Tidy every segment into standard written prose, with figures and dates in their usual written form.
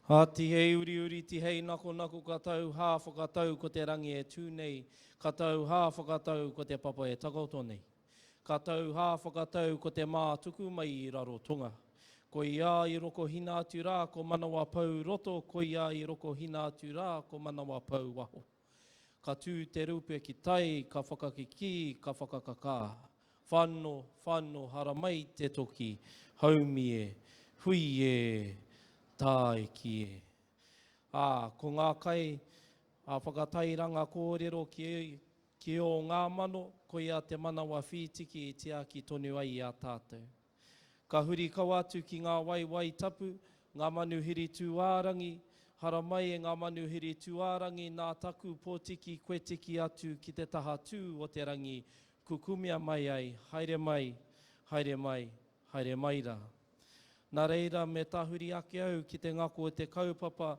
Ha ti hei uri uri ti hei nako nako katau hā whakatau ko te rangi e tūnei, katau hā whakatau ko te papa e takoto nei. Katau hā whakatau ko te mā tuku mai I raro tonga. Ko ia I roko hina atu rā ko manawa pau roto, ko ia I roko hina atu rā ko manawa pau waho. Ka tū te rupe ki tai, ka whakakiki, ka whakakaka. Whano, whano, hara mai te toki, haumi e, hui e, tāe ki e. Ko ngā kai, whakatairanga kōrero ki o ngā mano, ko ia te manawa whitiki e te aki tonu ai a tātou. Ka huri kau atu ki ngā waiwai tapu, ngā manuhiri tūārangi, hara mai e ngā manuhiri tūārangi, nā taku pōtiki koe tiki atu ki te taha tū o te rangi, kukumia mai ai, haere mai, haere mai, haere mai rā. Nā reira me tahuri ake au ki te ngako o te kaupapa,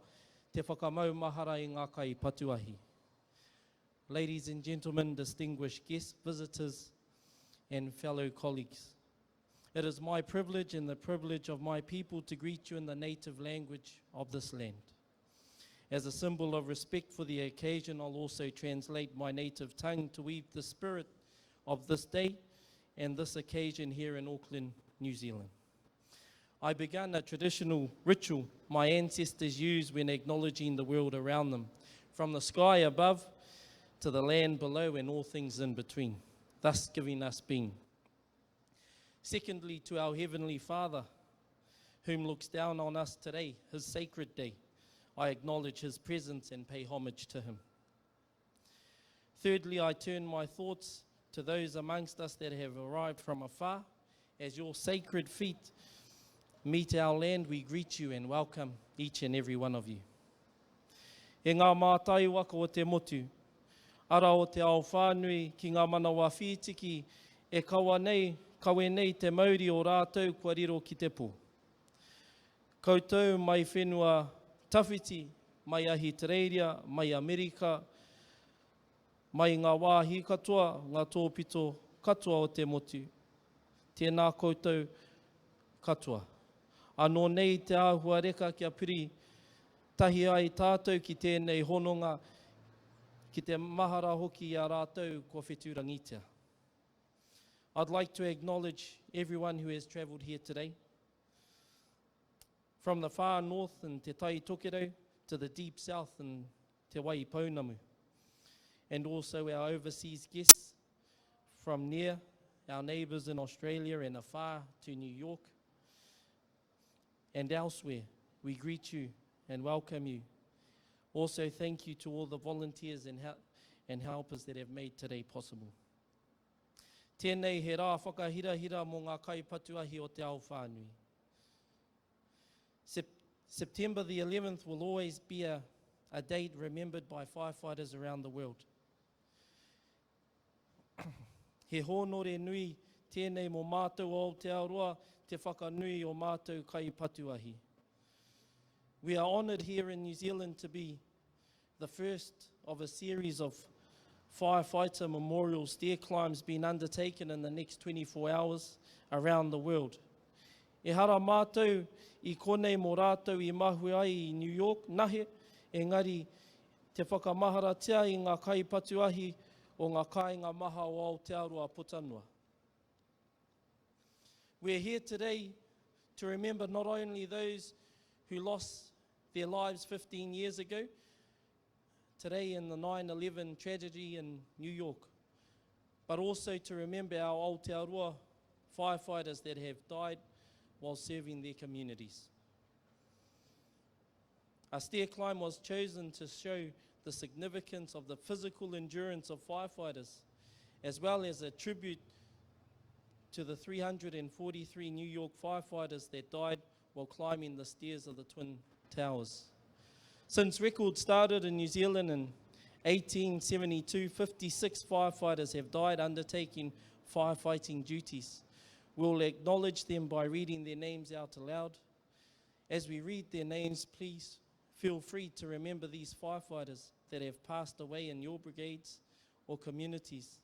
te whakamaumahara I ngā kai patuahi. Ladies and gentlemen, distinguished guests, visitors and fellow colleagues. It is my privilege and the privilege of my people to greet you in the native language of this land. As a symbol of respect for the occasion, I'll also translate my native tongue to weave the spirit of this day and this occasion here in Auckland, New Zealand. I began a traditional ritual my ancestors used when acknowledging the world around them, from the sky above to the land below and all things in between, thus giving us being. Secondly, to our Heavenly Father, whom looks down on us today, His sacred day, I acknowledge His presence and pay homage to Him. Thirdly, I turn my thoughts to those amongst us that have arrived from afar. As your sacred feet meet our land, we greet you and welcome each and every one of you. E ngā mātai waka o te motu, ara o te ao whānui ki ngā manawa whitiki, e kawe nei te mauri o rātou kua riro ki te pō. Koutou mai whenua tawhiti, mai ahi Tereiria, mai Amerika, mai ngā wāhi katoa, ngā tōpito katoa o te motu. Tēnā koutou katoa. Anō nei te āhua reka kia piri tahi ai tātou ki tēnei hononga, ki te mahara hoki a rātou ko whetūrangitia. I'd like to acknowledge everyone who has travelled here today, from the far north in Te Tai Tokerau to the deep south in Te Wai Pounamu, and also our overseas guests from near, our neighbours in Australia and afar to New York, and elsewhere. We greet you and welcome you. Also, thank you to all the volunteers and helpers that have made today possible. Tēnei he rā whakahirahira mō ngā kai patuahi o te ao whānui. September the 11th will always be a date remembered by firefighters around the world. He hōnore nui tēnei mō mātou o Aotearoa, te whakanui o mātou kai patuahi. We are honoured here in New Zealand to be the first of a series of firefighter memorial stair climbs being undertaken in the next 24 hours around the world. E hara mātou I konei mō rātou I mahu ai I New York, nahe, engari te whakamaharatia I ngā kai patuahi o ngā kāinga maha o Aotearoa Potanua. We're here today to remember not only those who lost their lives 15 years ago, today in the 9/11 tragedy in New York, but also to remember our Aotearoa firefighters that have died while serving their communities. A stair climb was chosen to show the significance of the physical endurance of firefighters, as well as a tribute to the 343 New York firefighters that died while climbing the stairs of the Twin Towers. Since records started in New Zealand in 1872, 56 firefighters have died undertaking firefighting duties. We'll acknowledge them by reading their names out aloud. As we read their names, please feel free to remember these firefighters that have passed away in your brigades or communities.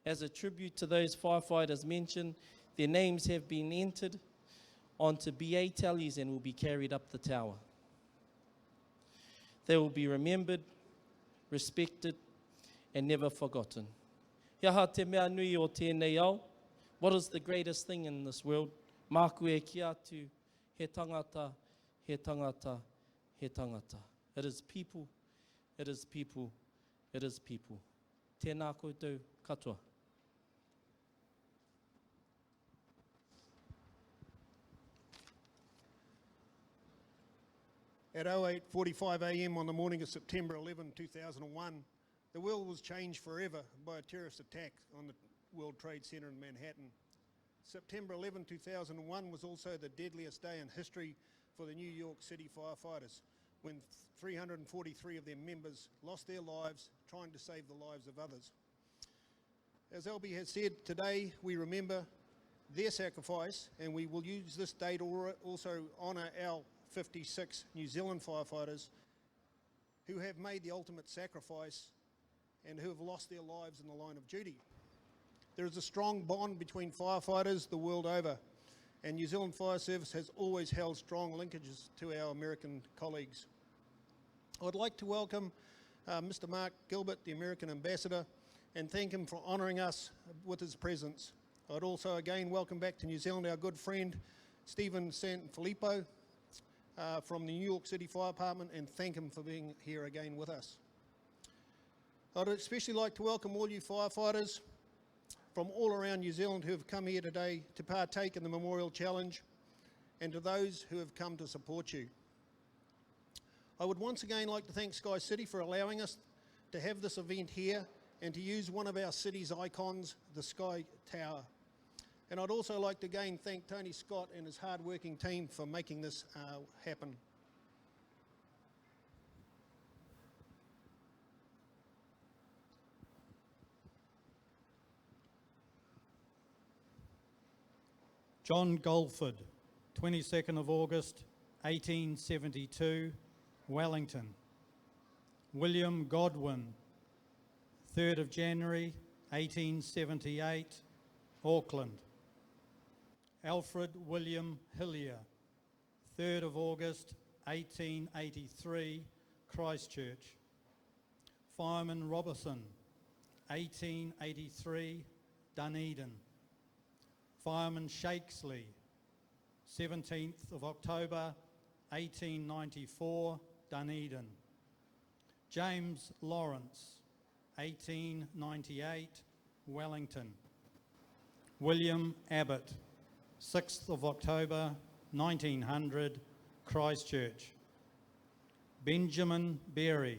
As a tribute to those firefighters mentioned, their names have been entered onto BA tallies and will be carried up the tower. They will be remembered, respected, and never forgotten. Ia ha te mea nui o tēnei au. What is the greatest thing in this world? Māku e ki atu, he tangata, he tangata, he tangata. It is people, it is people, it is people. Tēnā koutou katoa. At 08:45 a.m. on the morning of September 11, 2001, the world was changed forever by a terrorist attack on the World Trade Center in Manhattan. September 11, 2001 was also the deadliest day in history for the New York City firefighters, when 343 of their members lost their lives trying to save the lives of others. As Albie has said, today we remember their sacrifice, and we will use this day to also honour our 56 New Zealand firefighters who have made the ultimate sacrifice and who have lost their lives in the line of duty. There is a strong bond between firefighters the world over, and New Zealand Fire Service has always held strong linkages to our American colleagues. I'd like to welcome Mr. Mark Gilbert, the American Ambassador, and thank him for honouring us with his presence. I'd also again welcome back to New Zealand our good friend Stephen Sanfilippo from the New York City Fire Department, and thank him for being here again with us. I'd especially like to welcome all you firefighters from all around New Zealand who have come here today to partake in the Memorial Challenge, and to those who have come to support you. I would once again like to thank Sky City for allowing us to have this event here and to use one of our city's icons, the Sky Tower. And I'd also like to again thank Tony Scott and his hard-working team for making this happen. John Goldford, 22nd of August, 1872, Wellington. William Godwin, 3rd of January, 1878, Auckland. Alfred William Hillier, 3rd of August, 1883, Christchurch. Fireman Robertson, 1883, Dunedin. Fireman Shakesley, 17th of October, 1894, Dunedin. James Lawrence, 1898, Wellington. William Abbott, 6th of October, 1900, Christchurch. Benjamin Berry,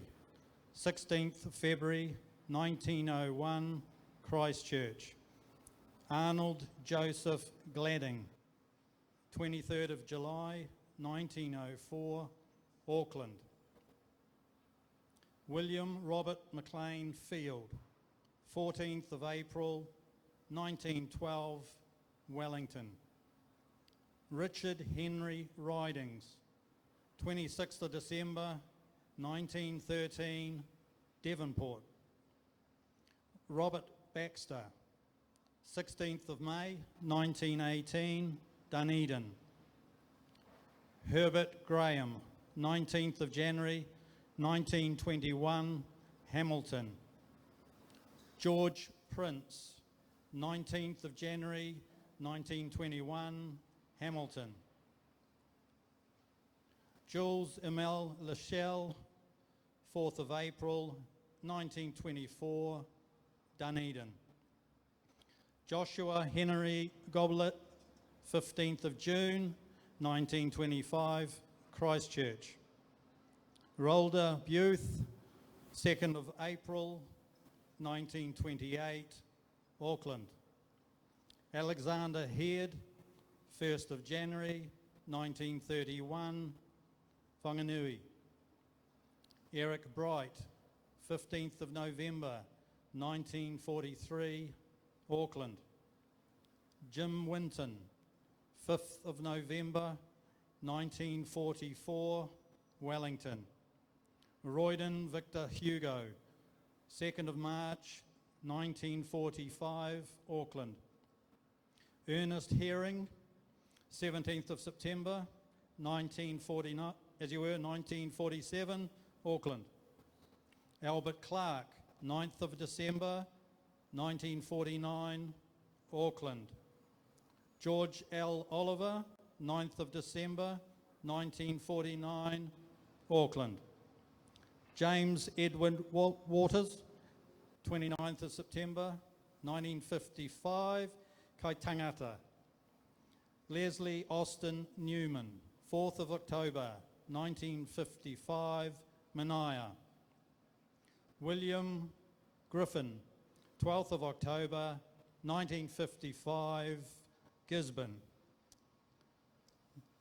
16th of February, 1901, Christchurch. Arnold Joseph Gladding, 23rd of July, 1904, Auckland. William Robert McLean Field, 14th of April, 1912, Wellington. Richard Henry Ridings, 26th of December, 1913, Devonport. Robert Baxter, 16th of May, 1918, Dunedin. Herbert Graham, 19th of January, 1921, Hamilton. George Prince, 19th of January, 1921, Hamilton. Jules Emile Lachelle, 4th of April, 1924, Dunedin. Joshua Henry Goblet, 15th of June, 1925, Christchurch. Rhoda Buth, 2nd of April, 1928, Auckland. Alexander Heard, 1st of January, 1931, Whanganui. Eric Bright, 15th of November, 1943, Auckland. Jim Winton, 5th of November, 1944, Wellington. Royden Victor Hugo, 2nd of March, 1945, Auckland. Ernest Herring, 17th of September, 1947, Auckland. Albert Clark, 9th of December 1949, Auckland. George L. Oliver, 9th of December 1949, Auckland. James Edward Waters, 29th of September 1955, Kaitangata. Leslie Austin Newman, 4th of October 1955, Manaia. William Griffin, 12th of October 1955, Gisborne.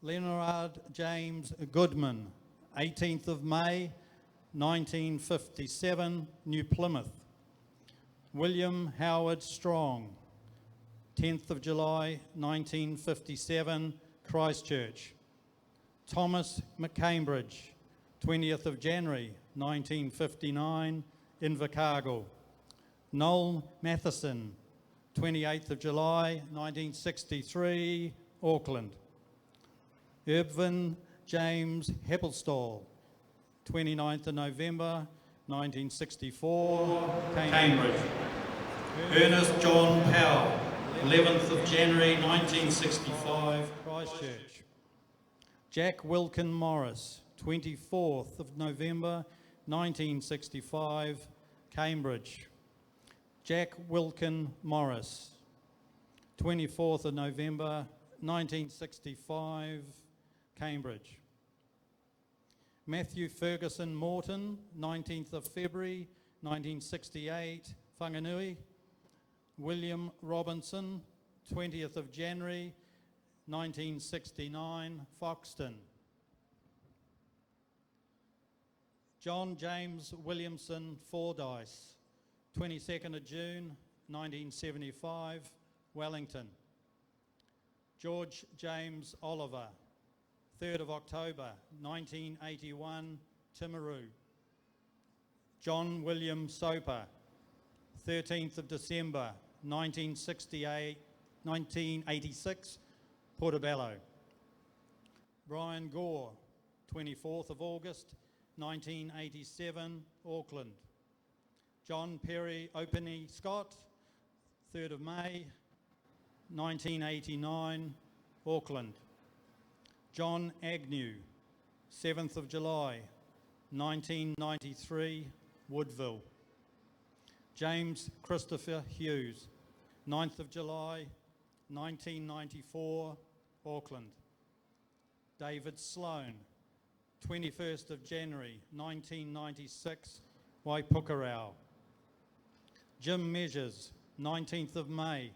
Leonard James Goodman, 18th of May 1957, New Plymouth. William Howard Strong, 10th of July 1957, Christchurch. Thomas McCambridge, 20th of January 1959, Invercargill. Noel Matheson, 28th of July 1963, Auckland. Irvin James Heppelstall, 29th of November 1964, Cambridge. Ernest John Powell, 11th of January 1965, Christchurch. Jack Wilkin Morris, 24th of November 1965, Cambridge. Jack Wilkin Morris, 24th of November 1965, Cambridge. Matthew Ferguson Morton, 19th of February 1968, Whanganui. William Robinson, 20th of January 1969, Foxton. John James Williamson Fordyce, 22nd of June 1975, Wellington. George James Oliver, 3rd of October 1981, Timaru. John William Soper, 13th of December 1986, Portobello. Brian Gore, 24th of August 1987, Auckland. John Perry Openy Scott, 3rd of May 1989, Auckland. John Agnew, 7th of July 1993, Woodville. James Christopher Hughes, 9th of July 1994, Auckland. David Sloan, 21st of January 1996, Waipukurau. Jim Measures, 19th of May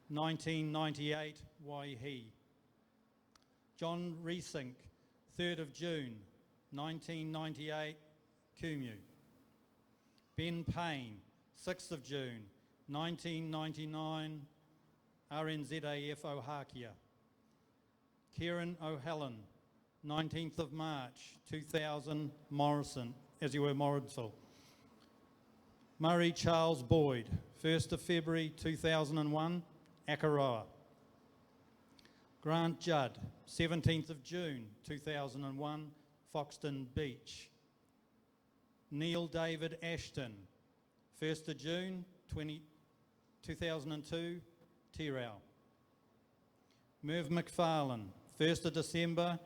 1998, Waihi. John Reesink, 3rd of June 1998, Kumu. Ben Payne, 6th of June 1999, RNZAF Ohakia. Kieran O'Halloran, 19th of March 2000, Morrison, as you were Morrinsville. Murray Charles Boyd, 1st of February 2001, Akaroa. Grant Judd, 17th of June 2001, Foxton Beach. Neil David Ashton, 1st of June 2002, Tirau. Merv McFarlane, 1st of December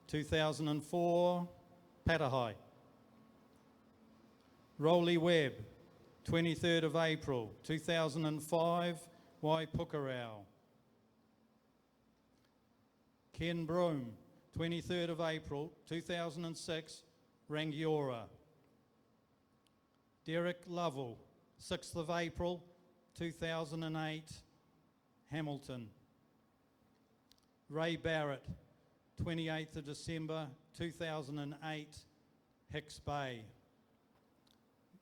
2004, Patahai. Rolly Webb, 23rd of April 2005, Waipukurau. Ken Broom, 23rd of April 2006, Rangiora. Derek Lovell, 6th of April 2008, Hamilton. Ray Barrett, 28th of December 2008, Hicks Bay.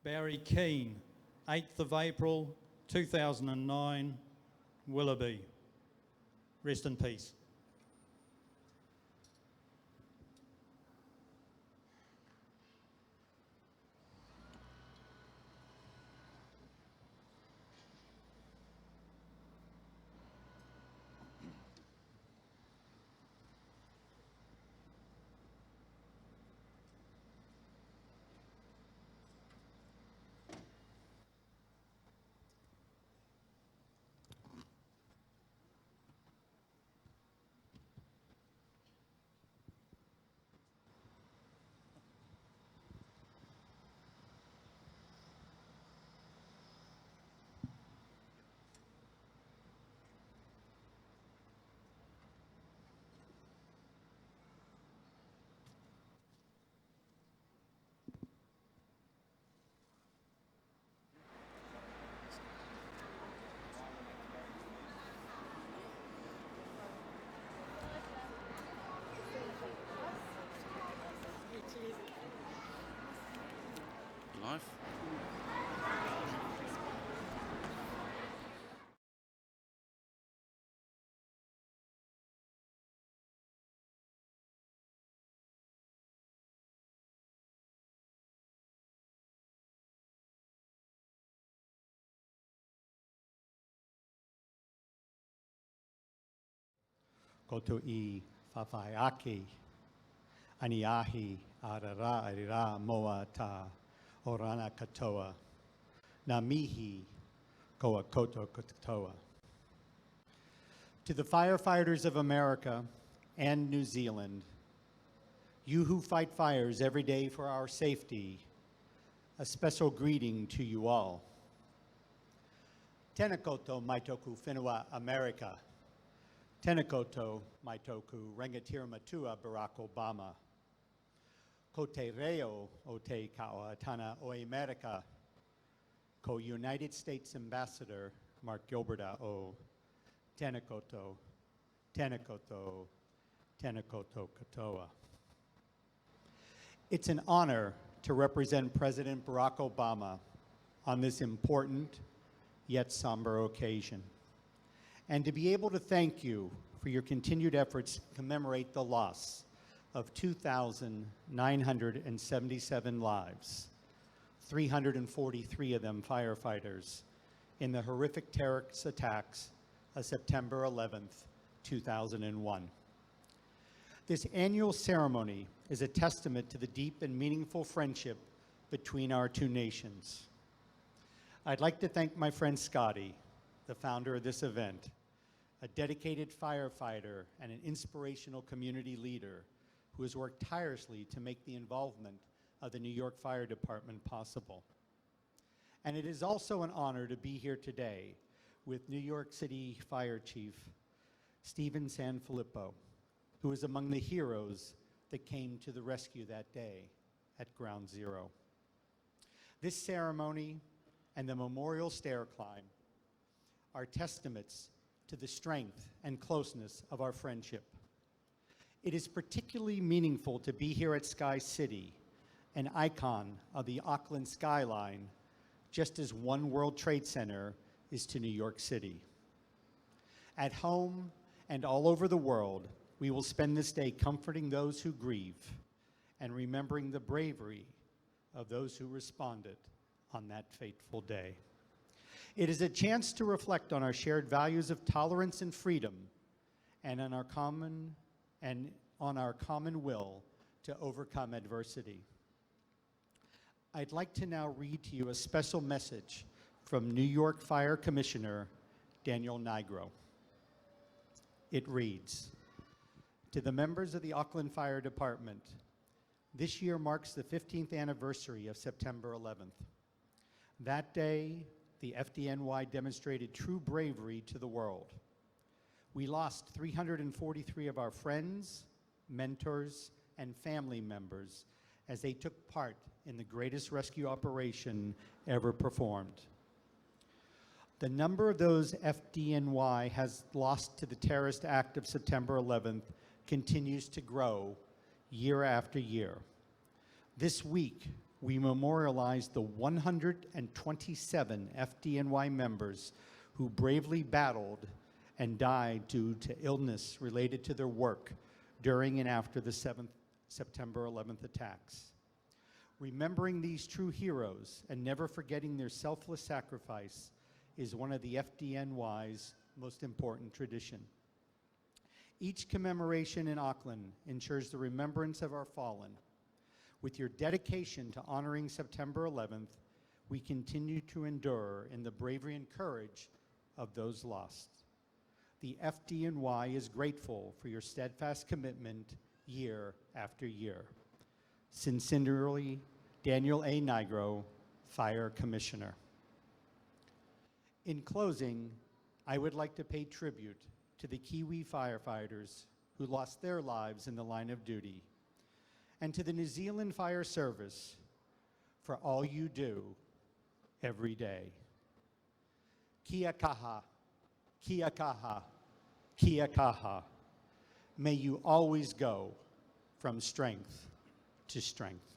Barry Keane, 8th of April 2009, Willoughby. Rest in peace. life. Koto I whawhaiaki, aniahi arara arira moa ta orana katoa, na mihi koa koto katoa. To the firefighters of America and New Zealand, you who fight fires every day for our safety, a special greeting to you all. Tena koto maitoku whenua America. Tena koto maitoku rangatira matua Barack Obama. Ko te reo o te kaua tana o America. Ko United States Ambassador Mark Gilberta o tena koto, tena koto, tena koto katoa. It's an honor to represent President Barack Obama on this important yet somber occasion, and to be able to thank you for your continued efforts to commemorate the loss of 2,977 lives, 343 of them firefighters, in the horrific terrorist attacks of September 11th, 2001. This annual ceremony is a testament to the deep and meaningful friendship between our two nations. I'd like to thank my friend Scotty, the founder of this event, a dedicated firefighter and an inspirational community leader who has worked tirelessly to make the involvement of the New York Fire Department possible. And it is also an honor to be here today with New York City Fire Chief Stephen Sanfilippo, who is among the heroes that came to the rescue that day at Ground Zero. This ceremony and the memorial stair climb are testaments to the strength and closeness of our friendship. It is particularly meaningful to be here at Sky City, an icon of the Auckland skyline, just as One World Trade Center is to New York City. At home and all over the world, we will spend this day comforting those who grieve and remembering the bravery of those who responded on that fateful day. It is a chance to reflect on our shared values of tolerance and freedom and on our common will to overcome adversity. I'd like to now read to you a special message from New York Fire Commissioner Daniel Nigro. It reads, to the members of the Auckland Fire Department, this year marks the 15th anniversary of September 11th. That day, the FDNY demonstrated true bravery to the world. We lost 343 of our friends, mentors, and family members as they took part in the greatest rescue operation ever performed. The number of those FDNY has lost to the terrorist act of September 11th continues to grow year after year. This week, we memorialized the 127 FDNY members who bravely battled and died due to illness related to their work during and after the September 11th attacks. Remembering these true heroes and never forgetting their selfless sacrifice is one of the FDNY's most important traditions. Each commemoration in Auckland ensures the remembrance of our fallen. With your dedication to honoring September 11th, we continue to endure in the bravery and courage of those lost. The FDNY is grateful for your steadfast commitment year after year. Sincerely, Daniel A. Nigro, Fire Commissioner. In closing, I would like to pay tribute to the Kiwi firefighters who lost their lives in the line of duty, and to the New Zealand Fire Service for all you do every day. Kia kaha, kia kaha, kia kaha. May you always go from strength to strength.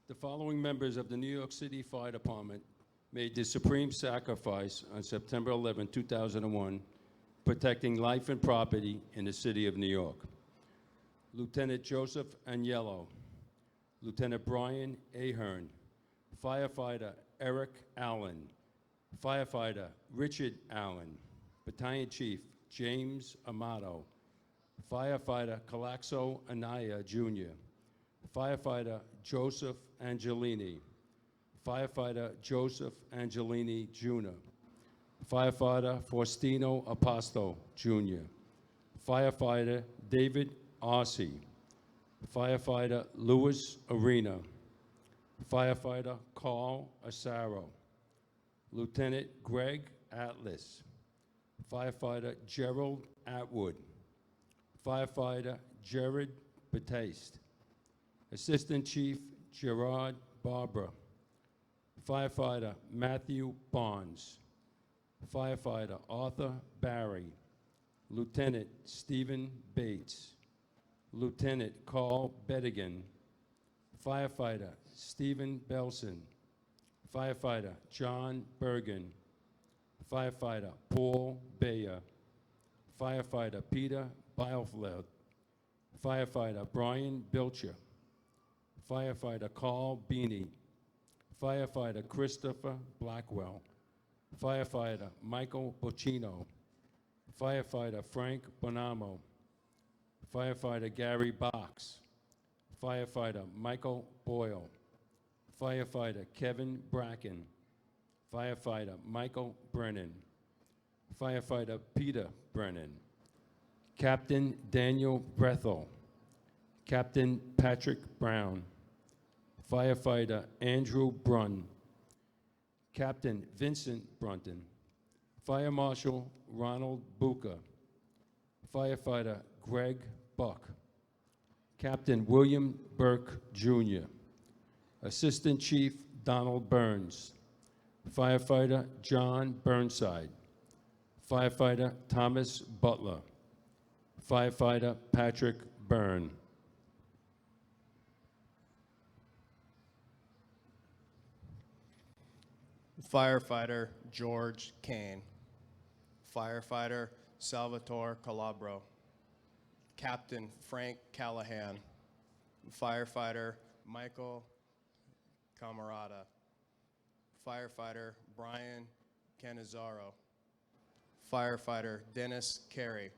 The following members of the New York City Fire Department made the supreme sacrifice on September 11, 2001, protecting life and property in the city of New York. Lieutenant Joseph Agnello, Lieutenant Brian Ahern, Firefighter Eric Allen, Firefighter Richard Allen, Battalion Chief James Amato, Firefighter Calaxo Anaya Jr., Firefighter Joseph Angelini, Firefighter Joseph Angelini Jr., Firefighter Faustino Aposto Jr., Firefighter David Arce, Firefighter Louis Arena, Firefighter Carl Asaro, Lieutenant Greg Atlas, Firefighter Gerald Atwood, Firefighter Jared Bataste, Assistant Chief Gerard Barbara, Firefighter Matthew Barnes, Firefighter Arthur Barry, Lieutenant Stephen Bates, Lieutenant Carl Bedigan, Firefighter Stephen Belson, Firefighter John Bergen, Firefighter Paul Bayer, Firefighter Peter Bielfeld, Firefighter Brian Bilcher, Firefighter Carl Beanie, Firefighter Christopher Blackwell, Firefighter Michael Bocchino, Firefighter Frank Bonamo, Firefighter Gary Box, Firefighter Michael Boyle, Firefighter Kevin Bracken, Firefighter Michael Brennan, Firefighter Peter Brennan, Captain Daniel Brethel, Captain Patrick Brown, Firefighter Andrew Brunn, Captain Vincent Brunton, Fire Marshal Ronald Buca, Firefighter Greg Buck, Captain William Burke Jr., Assistant Chief Donald Burns, Firefighter John Burnside, Firefighter Thomas Butler, Firefighter Patrick Byrne. Firefighter George Kane, Firefighter Salvatore Calabro, Captain Frank Callahan, Firefighter Michael Camarada, Firefighter Brian Canizaro, Firefighter Dennis Carey,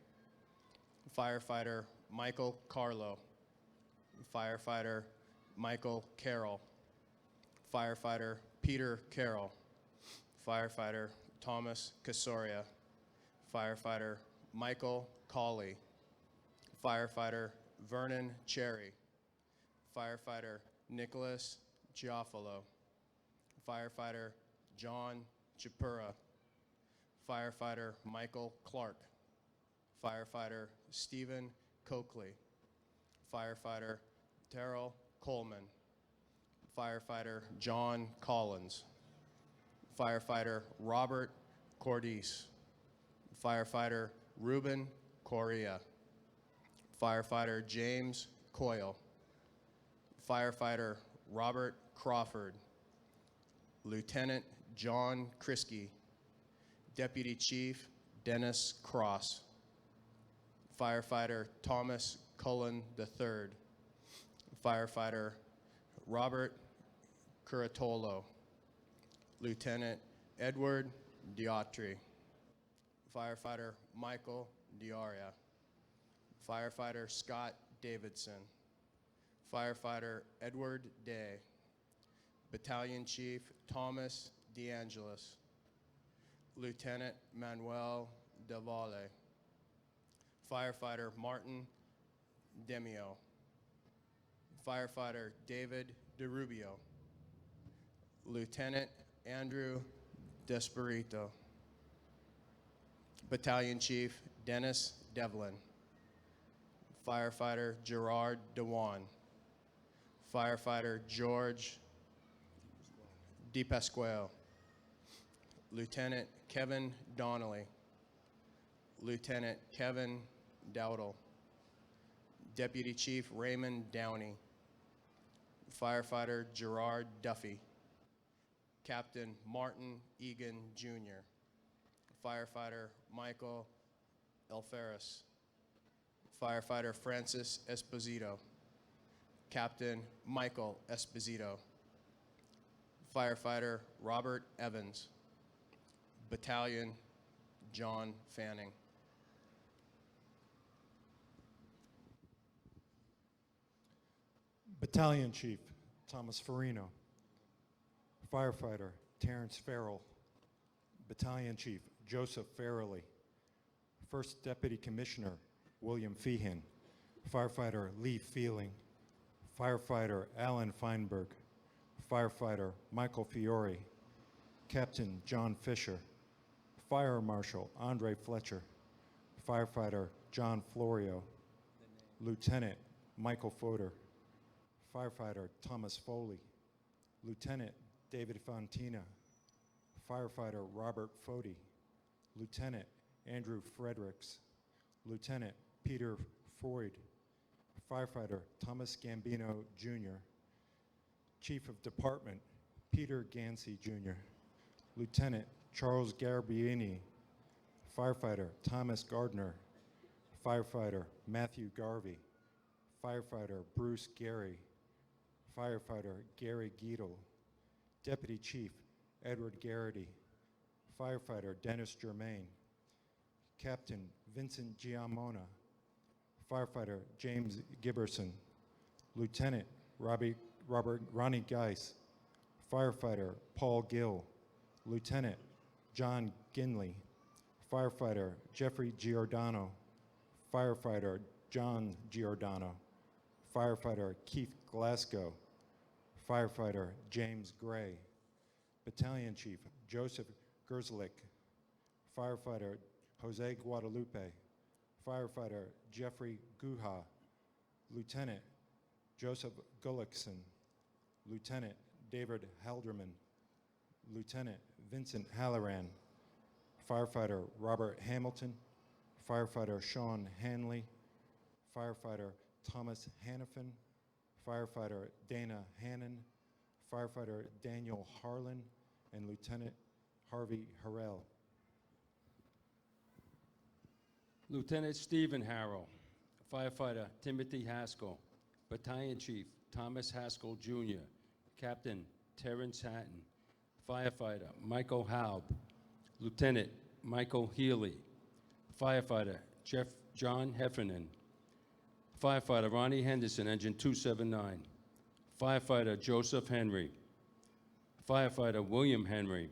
Firefighter Michael Carlo, Firefighter Michael Carroll, Firefighter Peter Carroll, Firefighter Thomas Casoria, Firefighter Michael Cawley, Firefighter Vernon Cherry, Firefighter Nicholas Giaffalo, Firefighter John Chipura, Firefighter Michael Clark, Firefighter Stephen Coakley, Firefighter Terrell Coleman, Firefighter John Collins, Firefighter Robert Cordis, Firefighter Ruben Correa, Firefighter James Coyle, Firefighter Robert Crawford, Lieutenant John Kriske, Deputy Chief Dennis Cross, Firefighter Thomas Cullen III, Firefighter Robert Curatolo, Lieutenant Edward Diatri, Firefighter Michael Diaria, Firefighter Scott Davidson, Firefighter Edward Day, Battalion Chief Thomas DeAngelis, Lieutenant Manuel Del Valle, Firefighter Martin Demio, Firefighter David DeRubio, Lieutenant Andrew Desperito, Battalion Chief Dennis Devlin, Firefighter Gerard Dewan, Firefighter George DePasquale, Lieutenant Kevin Donnelly, Lieutenant Kevin Dowdle, Deputy Chief Raymond Downey, Firefighter Gerard Duffy. Captain Martin Egan Jr. Firefighter Michael Alferez. Firefighter Francis Esposito. Captain Michael Esposito. Firefighter Robert Evans. Battalion John Fanning. Battalion Chief Thomas Farino. Firefighter Terrence Farrell. Battalion Chief Joseph Farrelly. First Deputy Commissioner William Feehan. Firefighter Lee Feeling. Firefighter Alan Feinberg. Firefighter Michael Fiore. Captain John Fisher. Fire Marshal Andre Fletcher. Firefighter John Florio. Lieutenant Michael Fodor. Firefighter Thomas Foley. Lieutenant David Fontina. Firefighter Robert Foti. Lieutenant Andrew Fredericks. Lieutenant Peter Freud. Firefighter Thomas Gambino Jr. Chief of Department Peter Gansey Jr. Lieutenant Charles Garbiini. Firefighter Thomas Gardner. Firefighter Matthew Garvey. Firefighter Bruce Gary. Firefighter Gary Giedel. Deputy Chief Edward Garrity. Firefighter Dennis Germain. Captain Vincent Giamona. Firefighter James Giberson. Lieutenant Ronnie Geis. Firefighter Paul Gill. Lieutenant John Ginley. Firefighter Jeffrey Giordano. Firefighter John Giordano. Firefighter Keith Glasgow. Firefighter James Gray. Battalion Chief Joseph Gerslick. Firefighter Jose Guadalupe. Firefighter Jeffrey Guha. Lieutenant Joseph Gullickson. Lieutenant David Halderman. Lieutenant Vincent Halloran. Firefighter Robert Hamilton. Firefighter Sean Hanley. Firefighter Thomas Hannafin. Firefighter Dana Hannon. Firefighter Daniel Harlan. And Lieutenant Harvey Harrell. Lieutenant Stephen Harrell. Firefighter Timothy Haskell. Battalion Chief Thomas Haskell Jr. Captain Terrence Hatton. Firefighter Michael Haub. Lieutenant Michael Healy. Firefighter John Heffernan. Firefighter Ronnie Henderson, Engine 279. Firefighter Joseph Henry. Firefighter William Henry.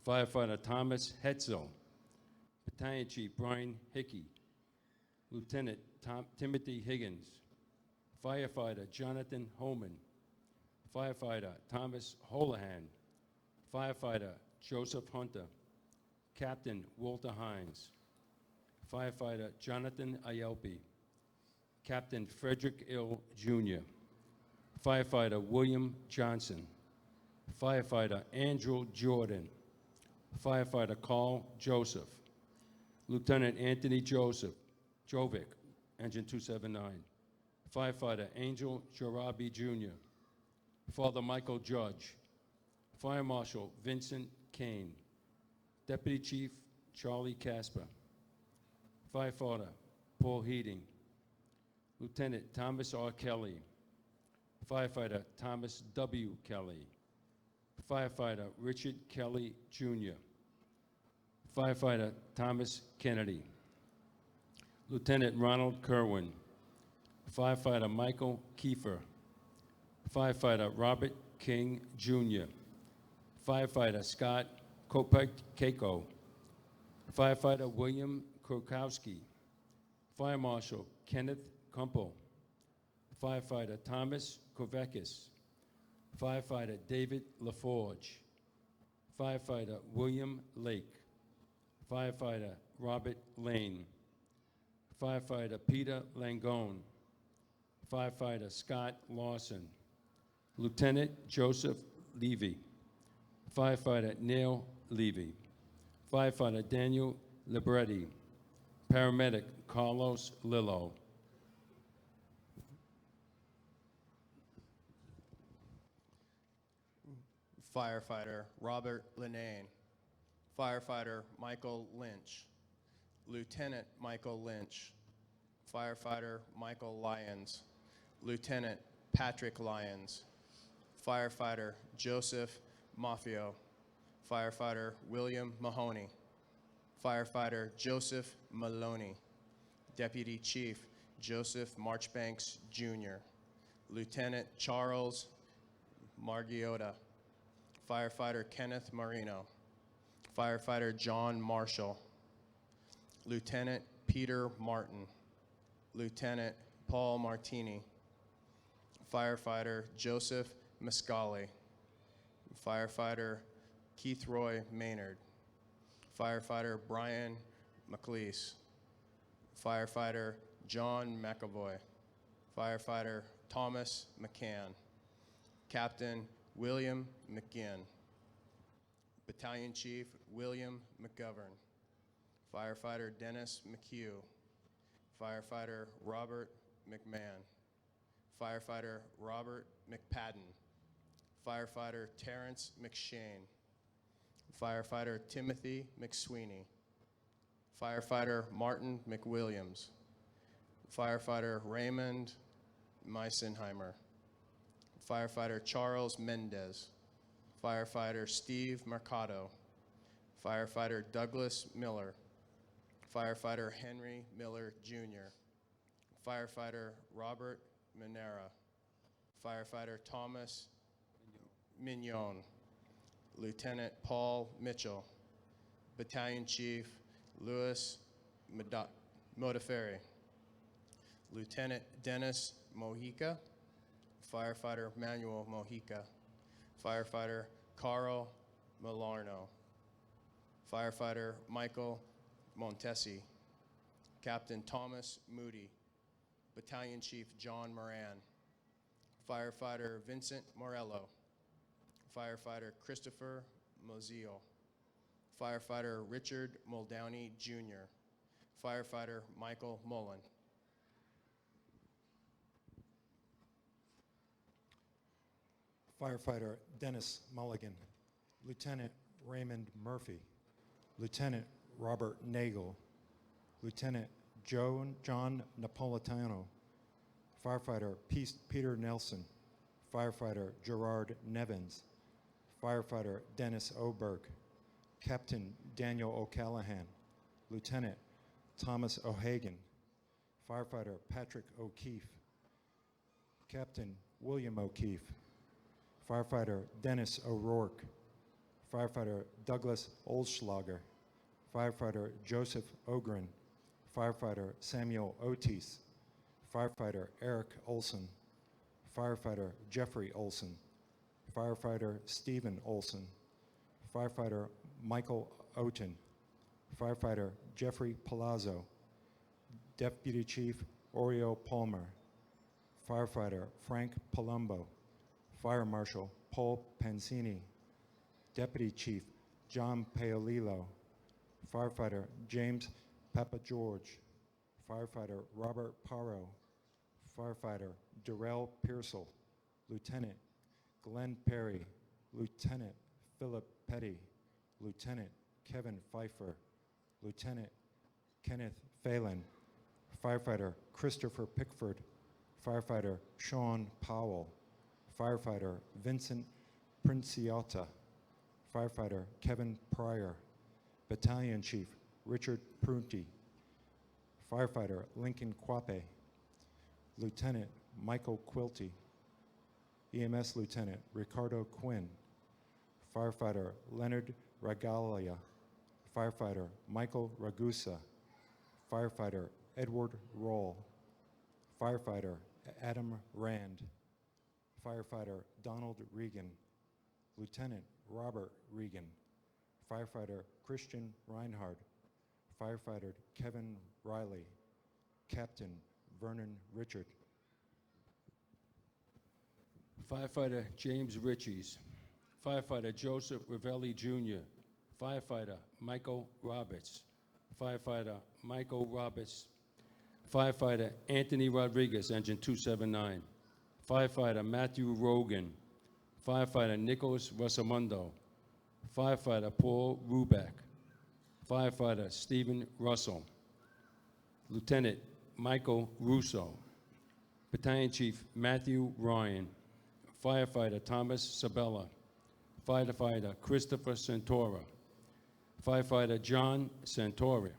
Firefighter Thomas Hetzel. Battalion Chief Brian Hickey. Lieutenant Timothy Higgins. Firefighter Jonathan Holman. Firefighter Thomas Holohan. Firefighter Joseph Hunter. Captain Walter Hines. Firefighter Jonathan Ayelpi. Captain Frederick Ill Jr. Firefighter William Johnson. Firefighter Andrew Jordan. Firefighter Carl Joseph. Lieutenant Anthony Jovic, Engine 279. Firefighter Angel Jarabi Jr. Father Michael Judge. Fire Marshal Vincent Kane. Deputy Chief Charlie Casper. Firefighter Paul Heating. Lieutenant Thomas R. Kelly. Firefighter Thomas W. Kelly. Firefighter Richard Kelly Jr. Firefighter Thomas Kennedy. Lieutenant Ronald Kerwin. Firefighter Michael Kiefer. Firefighter Robert King Jr. Firefighter Scott Kopekeko. Firefighter William Krokowski. Fire Marshal Kenneth Kumpel. Firefighter Thomas Kovekis. Firefighter David LaForge. Firefighter William Lake. Firefighter Robert Lane. Firefighter Peter Langone. Firefighter Scott Lawson. Lieutenant Joseph Levy. Firefighter Neil Levy. Firefighter Daniel Libretti. Paramedic Carlos Lillo. Firefighter Robert Linane. Firefighter Michael Lynch. Lieutenant Michael Lynch. Firefighter Michael Lyons. Lieutenant Patrick Lyons. Firefighter Joseph Maffio. Firefighter William Mahoney. Firefighter Joseph Maloney. Deputy Chief Joseph Marchbanks Jr. Lieutenant Charles Margiotta. Firefighter Kenneth Marino. Firefighter John Marshall. Lieutenant Peter Martin. Lieutenant Paul Martini. Firefighter Joseph Miscali. Firefighter Keith Roy Maynard. Firefighter Brian McLeese. Firefighter John McAvoy. Firefighter Thomas McCann. Captain William McGinn. Battalion Chief William McGovern. Firefighter Dennis McHugh. Firefighter Robert McMahon. Firefighter Robert McPadden. Firefighter Terrence McShane. Firefighter Timothy McSweeney. Firefighter Martin McWilliams. Firefighter Raymond Meisenheimer. Firefighter Charles Mendez. Firefighter Steve Mercado. Firefighter Douglas Miller. Firefighter Henry Miller Jr. Firefighter Robert Minera. Firefighter Thomas Mignon. Lieutenant Paul Mitchell. Battalion Chief Louis Modaferri. Lieutenant Dennis Mojica. Firefighter Manuel Mojica. Firefighter Carl Millarno. Firefighter Michael Montesi. Captain Thomas Moody. Battalion Chief John Moran. Firefighter Vincent Morello. Firefighter Christopher Mozio. Firefighter Richard Muldowney Jr. Firefighter Michael Mullen. Firefighter Dennis Mulligan. Lieutenant Raymond Murphy. Lieutenant Robert Nagel. Lieutenant John Napolitano. Firefighter Peter Nelson. Firefighter Gerard Nevins. Firefighter Dennis Oberg. Captain Daniel O'Callahan. Lieutenant Thomas O'Hagan. Firefighter Patrick O'Keefe. Captain William O'Keefe. Firefighter Dennis O'Rourke. Firefighter Douglas Oldschlager. Firefighter Joseph Ogren. Firefighter Samuel Otis. Firefighter Eric Olson. Firefighter Jeffrey Olson. Firefighter Stephen Olson. Firefighter Michael Oten. Firefighter Jeffrey Palazzo. Deputy Chief Oriel Palmer. Firefighter Frank Palumbo. Fire Marshal Paul Pansini. Deputy Chief John Paolillo. Firefighter James Papageorge. Firefighter Robert Paro. Firefighter Darrell Pearsall. Lieutenant Glenn Perry. Lieutenant Philip Petty. Lieutenant Kevin Pfeiffer. Lieutenant Kenneth Phelan. Firefighter Christopher Pickford. Firefighter Sean Powell. Firefighter Vincent Princiotta. Firefighter Kevin Pryor. Battalion Chief Richard Prunty. Firefighter Lincoln Quape. Lieutenant Michael Quilty. EMS Lieutenant Ricardo Quinn. Firefighter Leonard Ragalia. Firefighter Michael Ragusa. Firefighter Edward Roll. Firefighter Adam Rand. Firefighter Donald Regan. Lieutenant Robert Regan. Firefighter Christian Reinhardt. Firefighter Kevin Riley. Captain Vernon Richard. Firefighter James Richies. Firefighter Joseph Ravelli Jr. Firefighter Michael Roberts. Firefighter Michael Roberts. Firefighter Anthony Rodriguez, Engine 279. Firefighter Matthew Rogan. Firefighter Nicholas Russamundo, Firefighter Paul Rubeck, Firefighter Stephen Russell, Lieutenant Michael Russo, Battalion Chief Matthew Ryan, Firefighter Thomas Sabella, Firefighter Christopher Santora, Firefighter John Santori,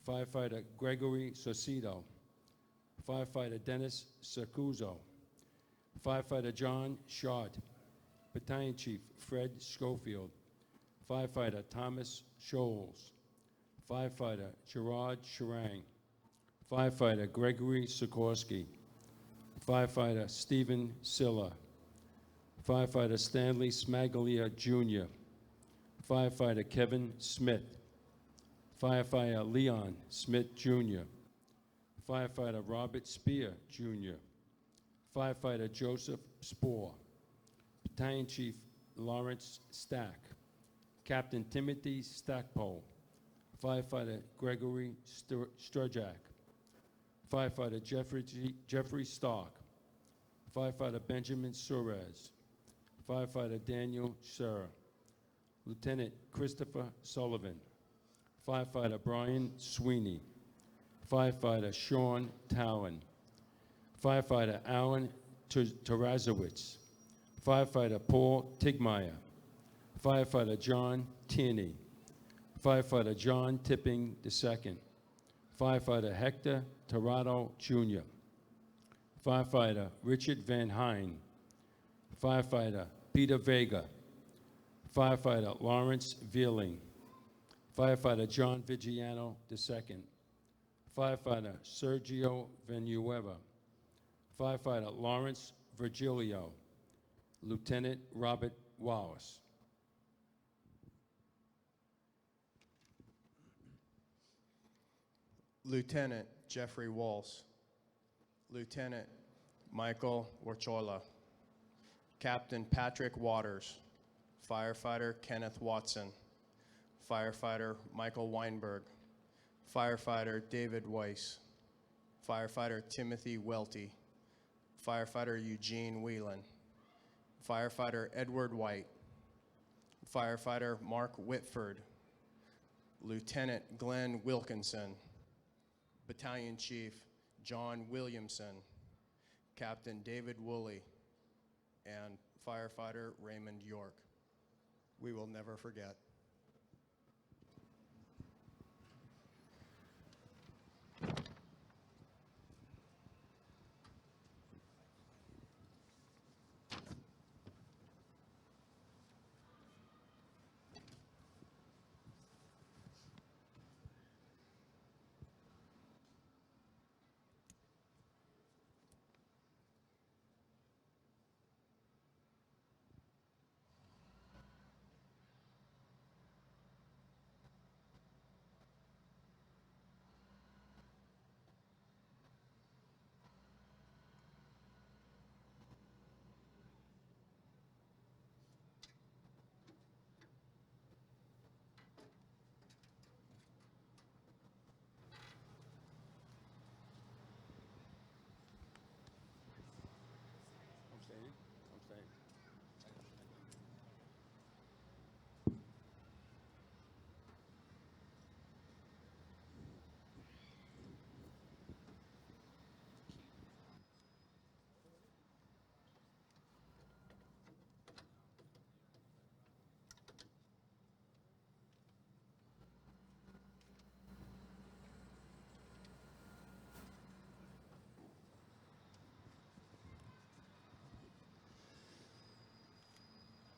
Firefighter Gregory Sosido, Firefighter Dennis Sacuzo, Firefighter John Schott, Battalion Chief Fred Schofield, Firefighter Thomas Scholes, Firefighter Gerard Sharang, Firefighter Gregory Sikorsky, Firefighter Stephen Silla, Firefighter Stanley Smaglia Jr., Firefighter Kevin Smith, Firefighter Leon Smith Jr., Firefighter Robert Spear Jr., Firefighter Joseph Spoor, Battalion Chief Lawrence Stack, Captain Timothy Stackpole, Firefighter Gregory Strujak, Firefighter Jeffrey Stark, Firefighter Benjamin Suarez, Firefighter Daniel Serra, Lieutenant Christopher Sullivan, Firefighter Brian Sweeney, Firefighter Sean Towan, Firefighter Alan Tarazowitz, Firefighter Paul Tigmeyer, Firefighter John Tierney, Firefighter John Tipping II, Firefighter Hector Torado Jr., Firefighter Richard Van Hine, Firefighter Peter Vega, Firefighter Lawrence Veerling, Firefighter John Vigiano II, Firefighter Sergio Venueva, Firefighter Lawrence Virgilio, Lieutenant Robert Wallace. Lieutenant Jeffrey Walsh, Lieutenant Michael Warchola, Captain Patrick Waters, Firefighter Kenneth Watson, Firefighter Michael Weinberg, Firefighter David Weiss, Firefighter Timothy Welty, Firefighter Eugene Whelan, Firefighter Edward White, Firefighter Mark Whitford, Lieutenant Glenn Wilkinson, Battalion Chief John Williamson, Captain David Woolley, and Firefighter Raymond York. We will never forget.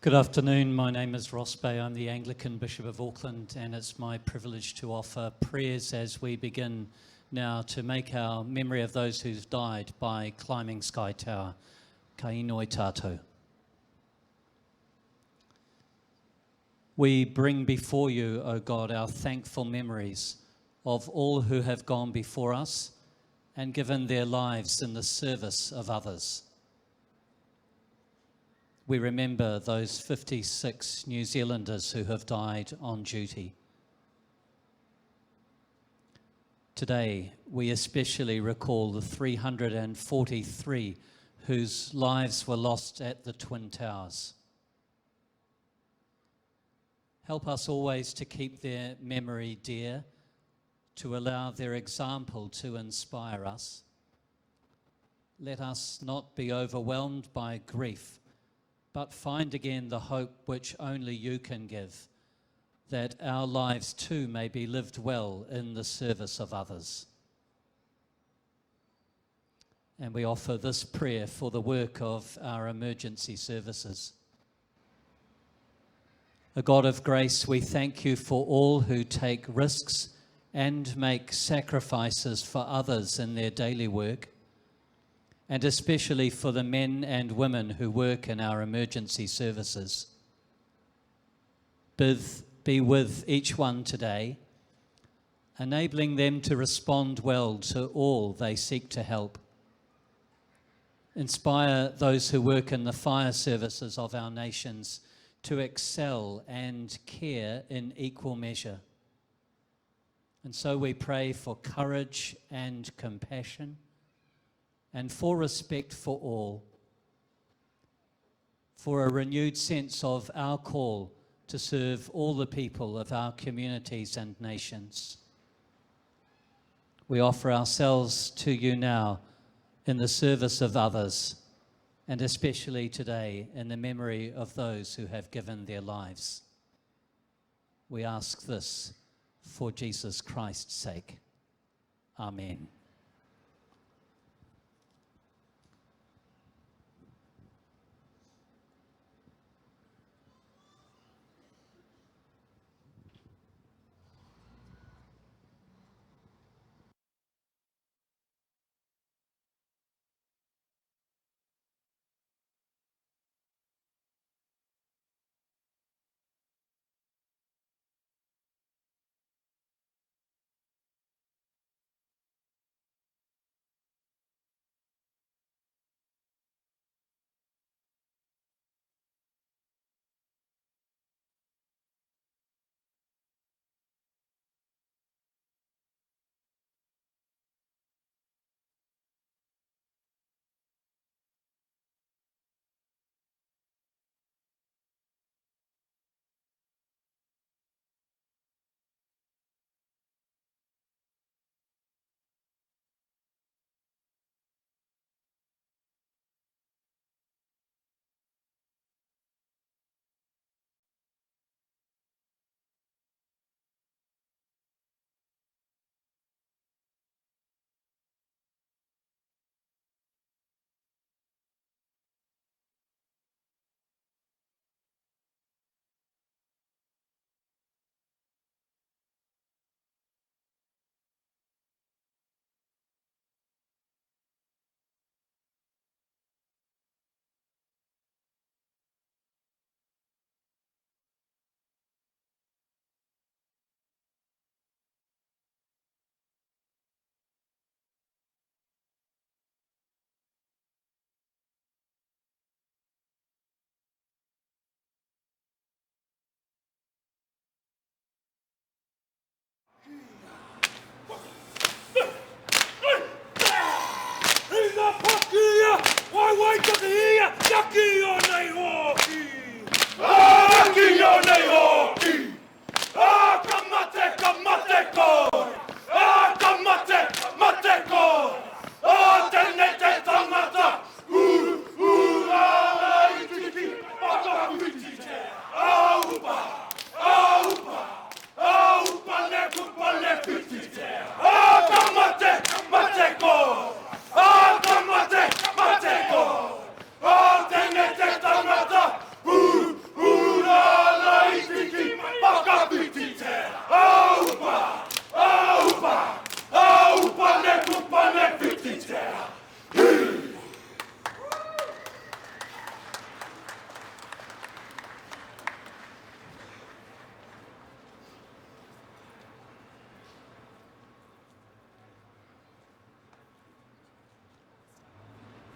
Good afternoon. My name is Ross Bay. I'm the Anglican Bishop of Auckland, and it's my privilege to offer prayers as we begin now to make our memory of those who've died by climbing Sky Tower. Ka inoi tātou. We bring before you, O God, our thankful memories of all who have gone before us and given their lives in the service of others. We remember those 56 New Zealanders who have died on duty. Today, we especially recall the 343 whose lives were lost at the Twin Towers. Help us always to keep their memory dear, to allow their example to inspire us. Let us not be overwhelmed by grief, but find again the hope which only you can give, that our lives too may be lived well in the service of others. And we offer this prayer for the work of our emergency services. O God of grace, we thank you for all who take risks and make sacrifices for others in their daily work, and especially for the men and women who work in our emergency services. Be with each one today, enabling them to respond well to all they seek to help. Inspire those who work in the fire services of our nations to excel and care in equal measure. And so we pray for courage and compassion, and for respect for all, for a renewed sense of our call to serve all the people of our communities and nations. We offer ourselves to you now in the service of others, and especially today in the memory of those who have given their lives. We ask this for Jesus Christ's sake. Amen.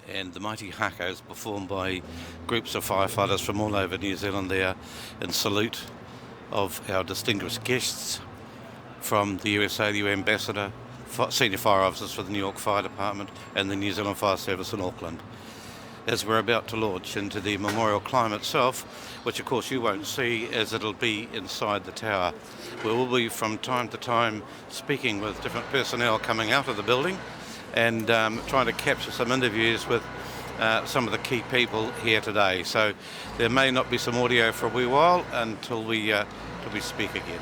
And the mighty haka is performed by groups of firefighters from all over New Zealand there in salute of our distinguished guests from the USA, the Ambassador, senior fire officers for the New York Fire Department and the New Zealand Fire Service in Auckland. as we're about to launch into the memorial climb itself, which of course you won't see as it'll be inside the tower. We will be from time to time speaking with different personnel coming out of the building and trying to capture some interviews with some of the key people here today. So there may not be some audio for a wee while until we speak again.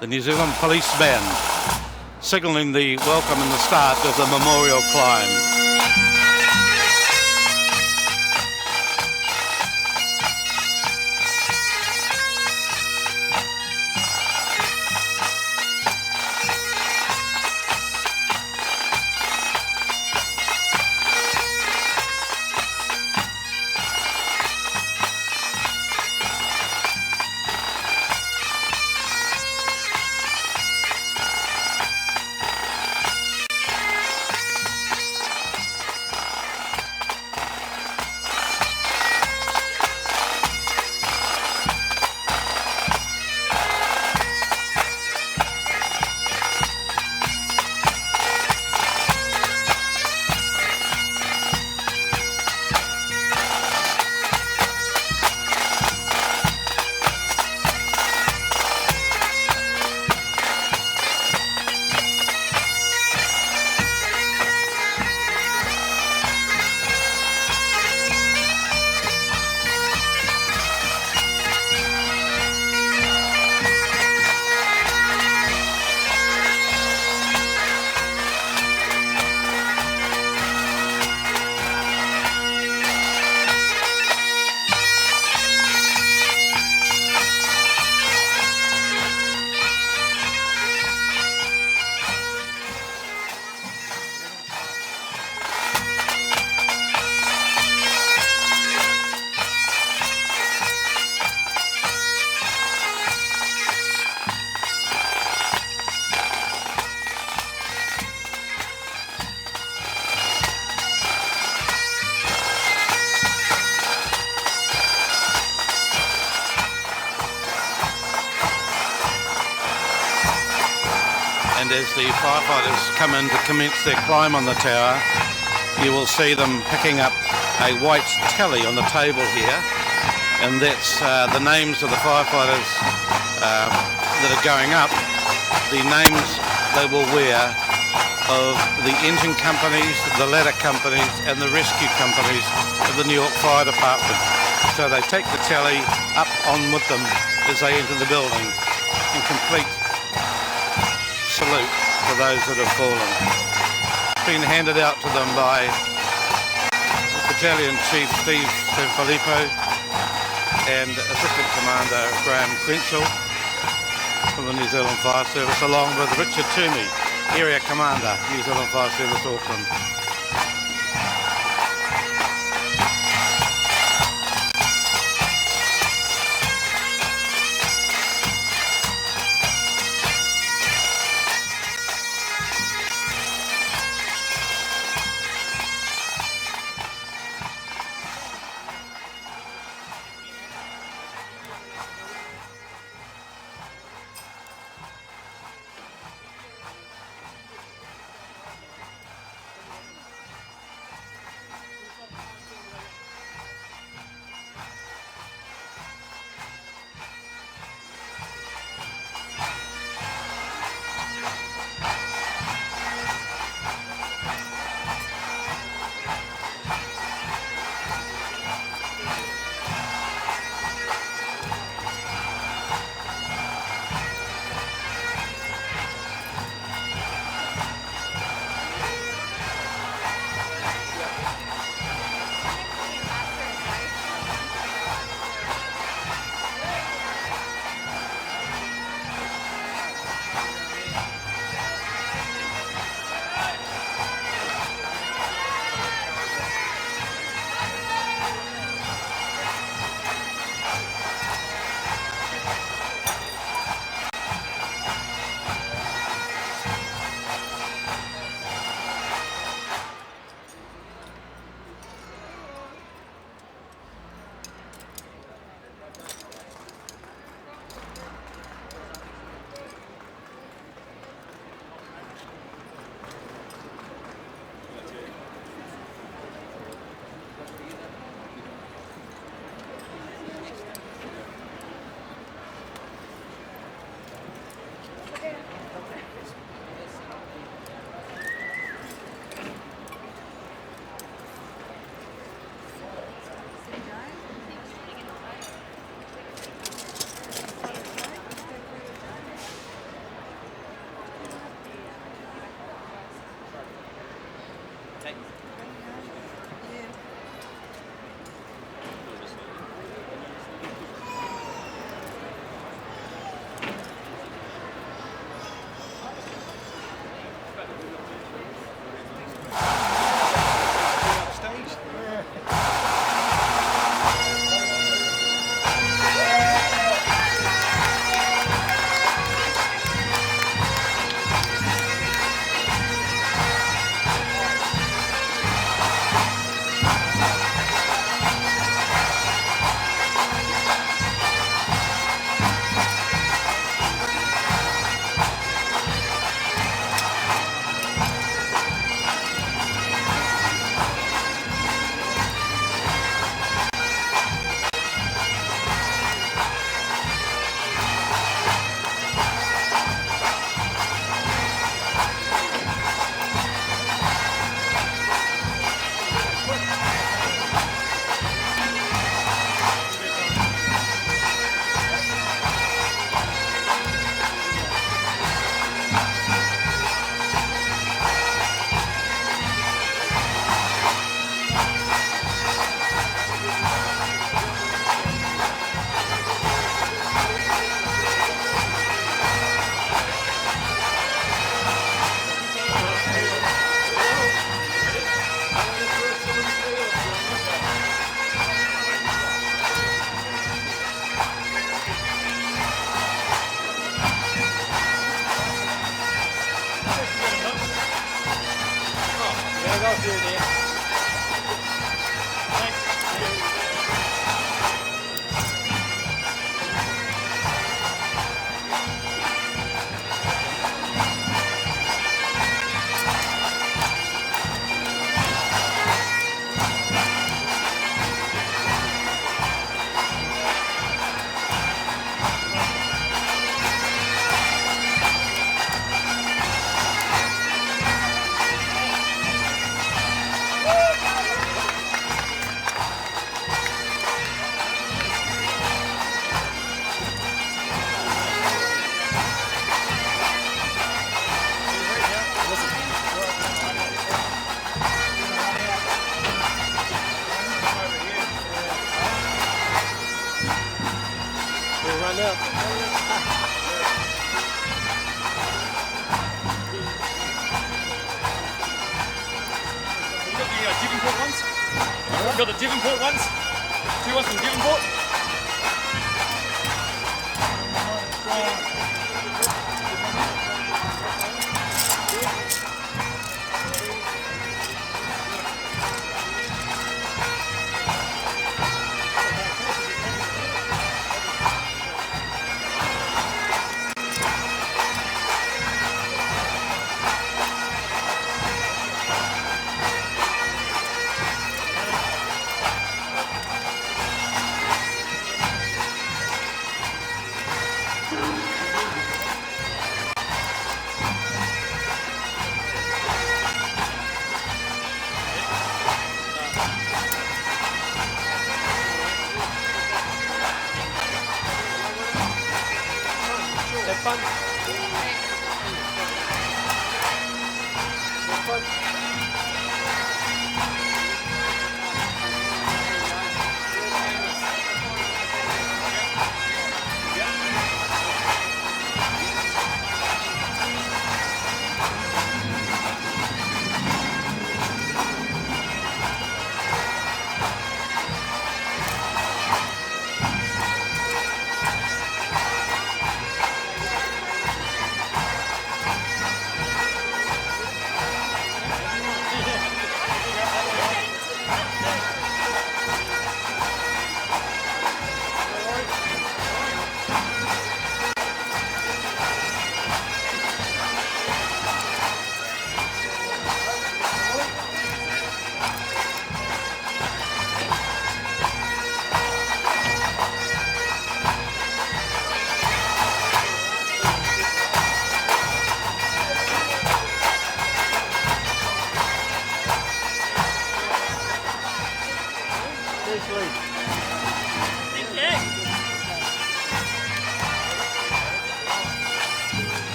The New Zealand Police Band signalling the welcome and the start of the memorial climb. And as the firefighters come in to commence their climb on the tower, you will see them picking up a white tally on the table here, and that's the names of the firefighters that are going up, the names they will wear of the engine companies, the ladder companies and the rescue companies of the New York Fire Department. So they take the tally up on with them as they enter the building in complete salute for those that have fallen. It's been handed out to them by Battalion Chief Steve Sanfilippo and Assistant Commander Graham Quenzel from the New Zealand Fire Service, along with Richard Toomey, Area Commander, New Zealand Fire Service Auckland. Devonport ones? Got the Devonport ones? 2 ones from Devonport?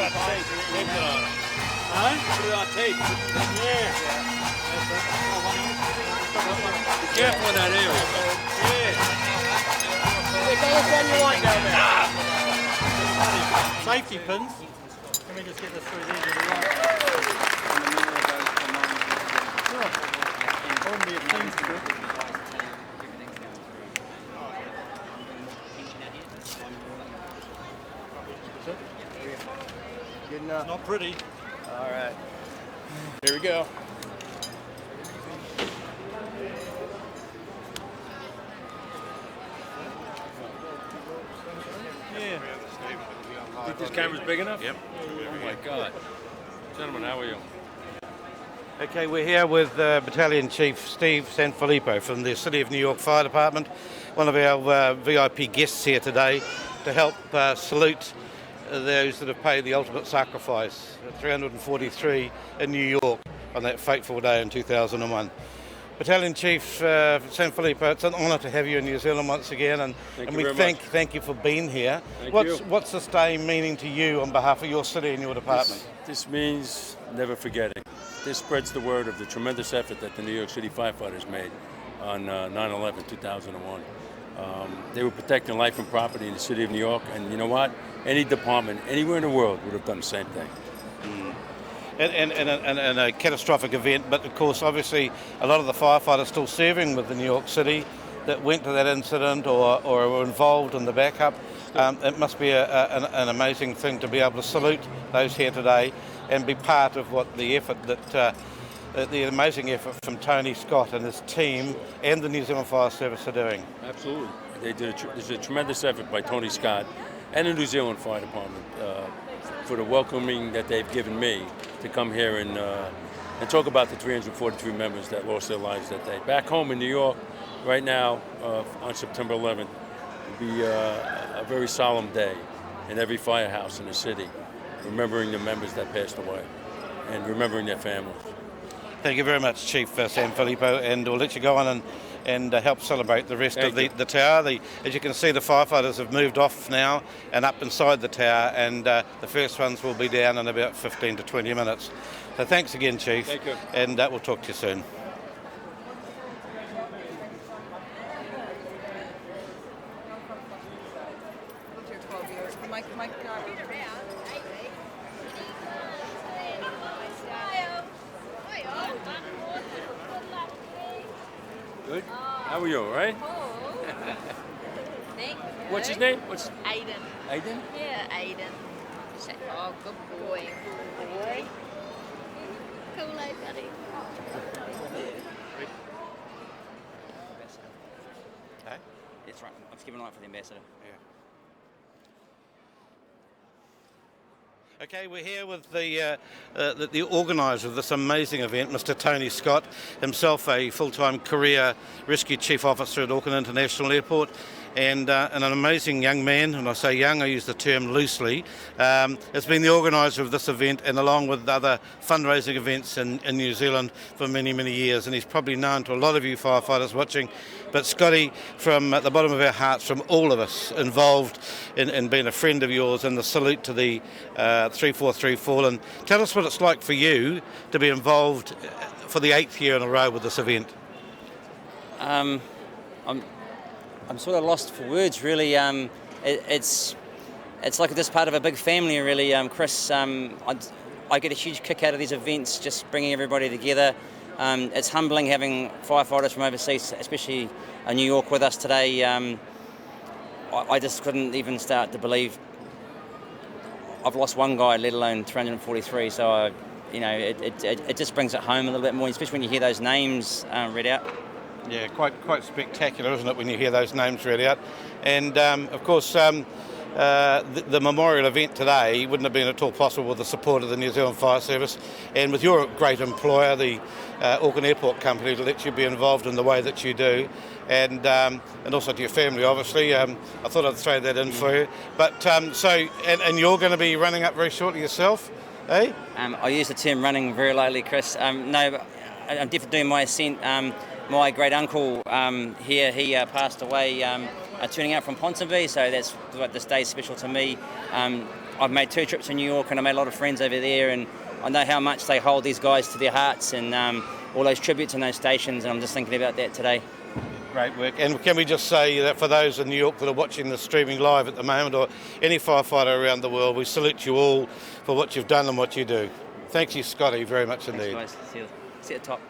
Put it on tape. Yeah. Be careful in that area. Yeah, go which one you like down there. Safety pins. Let me just get this through these. Good enough. Not pretty. All right. Here we go. Yeah. Think this camera's big enough? Yep. Oh my God. Gentlemen, how are you? Okay, we're here with Battalion Chief Steve Sanfilippo from the City of New York Fire Department, one of our VIP guests here today to help salute those that have paid the ultimate sacrifice, 343 in New York on that fateful day in 2001. Battalion Chief Sanfilippo, it's an honour to have you in New Zealand once again, and Thank we you very much. thank you for being here. Thank What's you. what's this day meaning to you on behalf of your city and your department? This means never forgetting. This spreads the word of the tremendous effort that the New York City firefighters made on 9/11, 2001. They were protecting life and property in the city of New York, and you know what? Any department, anywhere in the world, would have done the same thing. And a catastrophic event, but of course, obviously, a lot of the firefighters still serving with the New York City that went to that incident or were involved in the backup. It must be an amazing thing to be able to salute those here today and be part of what the effort that the amazing effort from Tony Scott and his team and the New Zealand Fire Service are doing. Absolutely. They did there's a tremendous effort by Tony Scott and the New Zealand Fire Department for the welcoming that they've given me to come here and talk about the 343 members that lost their lives that day. Back home in New York, right now, on September 11th, will be a very solemn day in every firehouse in the city, remembering the members that passed away and remembering their families. Thank you very much, Chief Sanfilippo, and we'll let you go on and help celebrate the rest of the tower. As you can see, the firefighters have moved off now and up inside the tower, and the first ones will be down in about 15 to 20 minutes. So thanks again, Chief. Thank you. And we'll talk to you soon. Good? How are you, all right? Nick. What's his name? What's Aiden. Aiden? Yeah, Aiden. Oh, good boy. Good boy. Kool-Aid, buddy. Hey? That's right. I'm skipping right for the ambassador. Okay, we're here with the organiser of this amazing event, Mr. Tony Scott, himself a full-time career rescue chief officer at Auckland International Airport, and an amazing young man. When I say young, I use the term loosely. Has been the organiser of this event, and along with other fundraising events in New Zealand for many, many years. And he's probably known to a lot of you firefighters watching. But Scotty, from at the bottom of our hearts, from all of us involved in being a friend of yours, and the salute to the 343 Fallen. Tell us what it's like for you to be involved for the 8th year in a row with this event. I'm sort of lost for words, really. It's like just part of a big family, really. Chris, I get a huge kick out of these events, just bringing everybody together. It's humbling having firefighters from overseas, especially New York, with us today. I just couldn't even start to believe I've lost one guy, let alone 343. So, it just brings it home a little bit more, especially when you hear those names read out. Yeah, quite spectacular, isn't it, when you hear those names read out? And of course, the memorial event today wouldn't have been at all possible with the support of the New Zealand Fire Service, and with your great employer, the Auckland Airport Company, to let you be involved in the way that you do, and also to your family, obviously. I thought I'd throw that in for you. But and you're going to be running up very shortly yourself, eh? I use the term running very lightly, Chris. No, but I'm definitely doing my ascent. My great uncle here, he passed away turning out from Ponsonby, so that's what this day is special to me. I've made 2 trips to New York, and I made a lot of friends over there, and I know how much they hold these guys to their hearts, and all those tributes in those stations, and I'm just thinking about that today. Great work. And can we just say that for those in New York that are watching the streaming live at the moment, or any firefighter around the world, we salute you all for what you've done and what you do. Thank you, Scotty, very much indeed. Thanks, guys. See you at the top.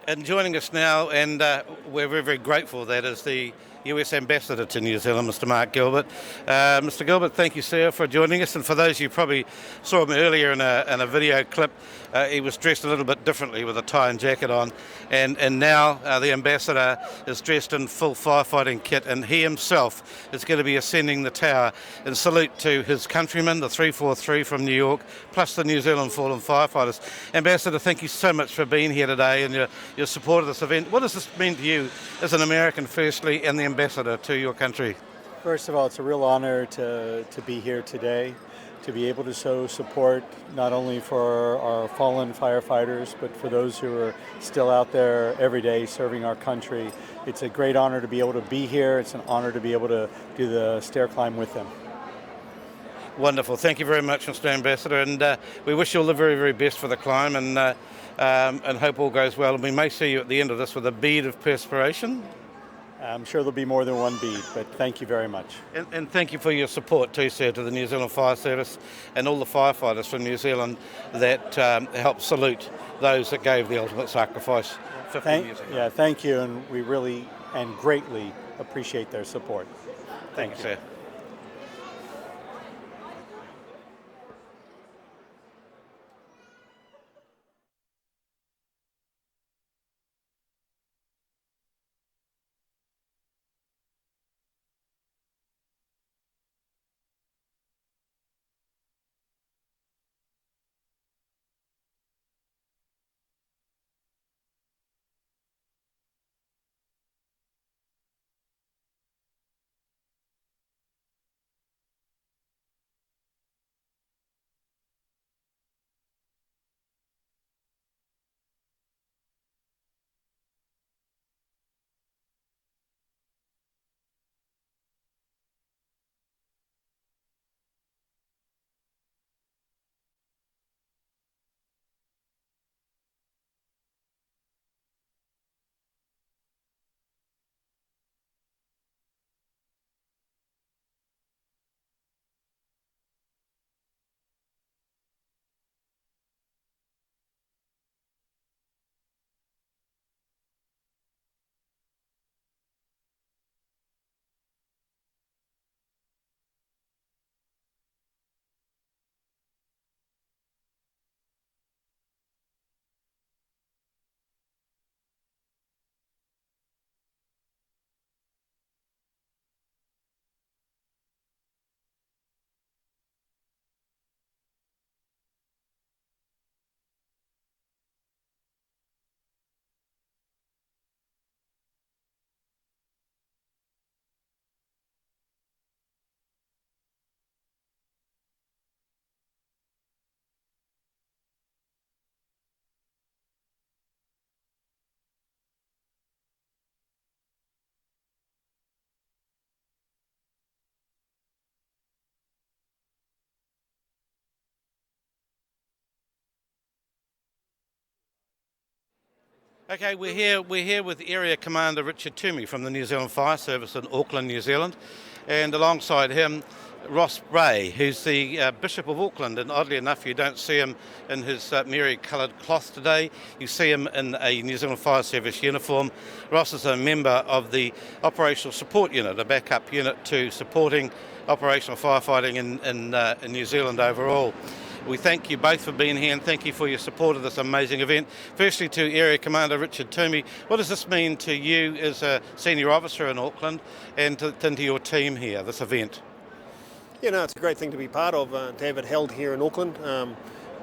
And joining us now, and we're very, very grateful, that is the US Ambassador to New Zealand, Mr. Mark Gilbert. Mr. Gilbert, thank you, sir, for joining us. And for those of you who probably saw him earlier in a video clip, he was dressed a little bit differently with a tie and jacket on. And now the Ambassador is dressed in full firefighting kit, and he himself is going to be ascending the tower in salute to his countrymen, the 343 from New York, plus the New Zealand Fallen Firefighters. Ambassador, thank you so much for being here today and your support of this event. What does this mean to you as an American, firstly, and the ambassador to your country? First of all, it's a real honor to be here today, to be able to show support not only for our fallen firefighters, but for those who are still out there every day serving our country. It's a great honor to be able to be here. It's an honor to be able to do the stair climb with them. Wonderful. Thank you very much, Mr. Ambassador, and we wish you all the very, very best for the climb, and hope all goes well. And we may see you at the end of this with a bead of perspiration. I'm sure there'll be more than one bead, but thank you very much. And thank you for your support too, sir, to the New Zealand Fire Service and all the firefighters from New Zealand that helped salute those that gave the ultimate sacrifice 15 years ago. Yeah, thank you, and we really and greatly appreciate their support. Thank you, sir. Okay, we're here with Area Commander Richard Toomey from the New Zealand Fire Service in Auckland, New Zealand, and alongside him Ross Bray, who's the Bishop of Auckland, and oddly enough you don't see him in his Mary-coloured cloth today, you see him in a New Zealand Fire Service uniform. Ross is a member of the Operational Support Unit, a backup unit to supporting operational firefighting in New Zealand overall. We thank you both for being here and thank you for your support of this amazing event. Firstly, to Area Commander Richard Toomey, what does this mean to you as a senior officer in Auckland and to your team here, this event? Yeah, no, it's a great thing to be part of, to have it held here in Auckland.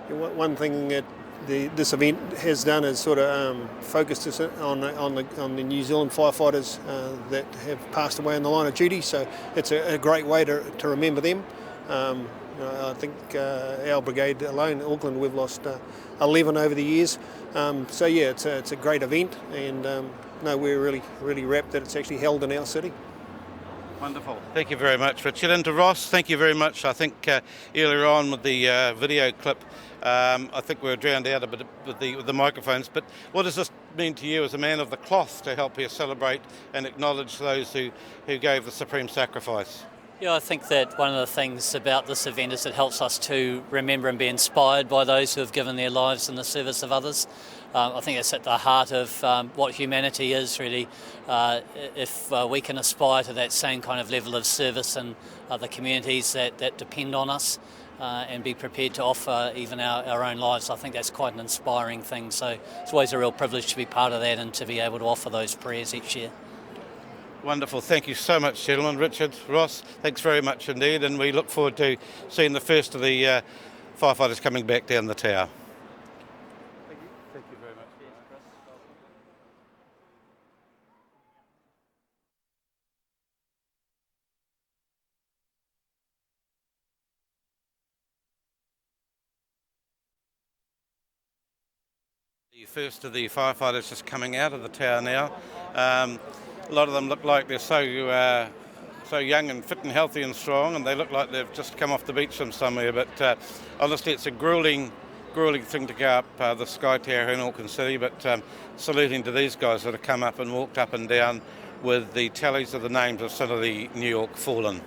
One thing that this event has done is sort of focused us on the New Zealand firefighters that have passed away in the line of duty, so it's a great way to remember them. I think our brigade alone in Auckland, we've lost 11 over the years. So yeah, it's a great event, and no, we're really rapt that it's actually held in our city. Wonderful. Thank you very much, Richard. And to Ross, thank you very much. I think earlier on with the video clip, I think we were drowned out a bit with the microphones. But what does this mean to you as a man of the cloth to help here celebrate and acknowledge those who gave the supreme sacrifice? Yeah, I think that one of the things about this event is it helps us to remember and be inspired by those who have given their lives in the service of others. I think it's at the heart of what humanity is, really. If we can aspire to that same kind of level of service in the communities that depend on us and be prepared to offer even our own lives, I think that's quite an inspiring thing. So it's always a real privilege to be part of that and to be able to offer those prayers each year. Wonderful. Thank you so much, gentlemen. Richard, Ross, thanks very much indeed. And we look forward to seeing the first of the firefighters coming back down the tower. Thank you. Thank you very much. The first of the firefighters just coming out of the tower now. A lot of them look like they're so young and fit and healthy and strong, and they look like they've just come off the beach from somewhere. But honestly, it's a grueling thing to go up the Sky Tower here in Auckland City. But saluting to these guys that have come up and walked up and down with the tallies of the names of some of the New York fallen.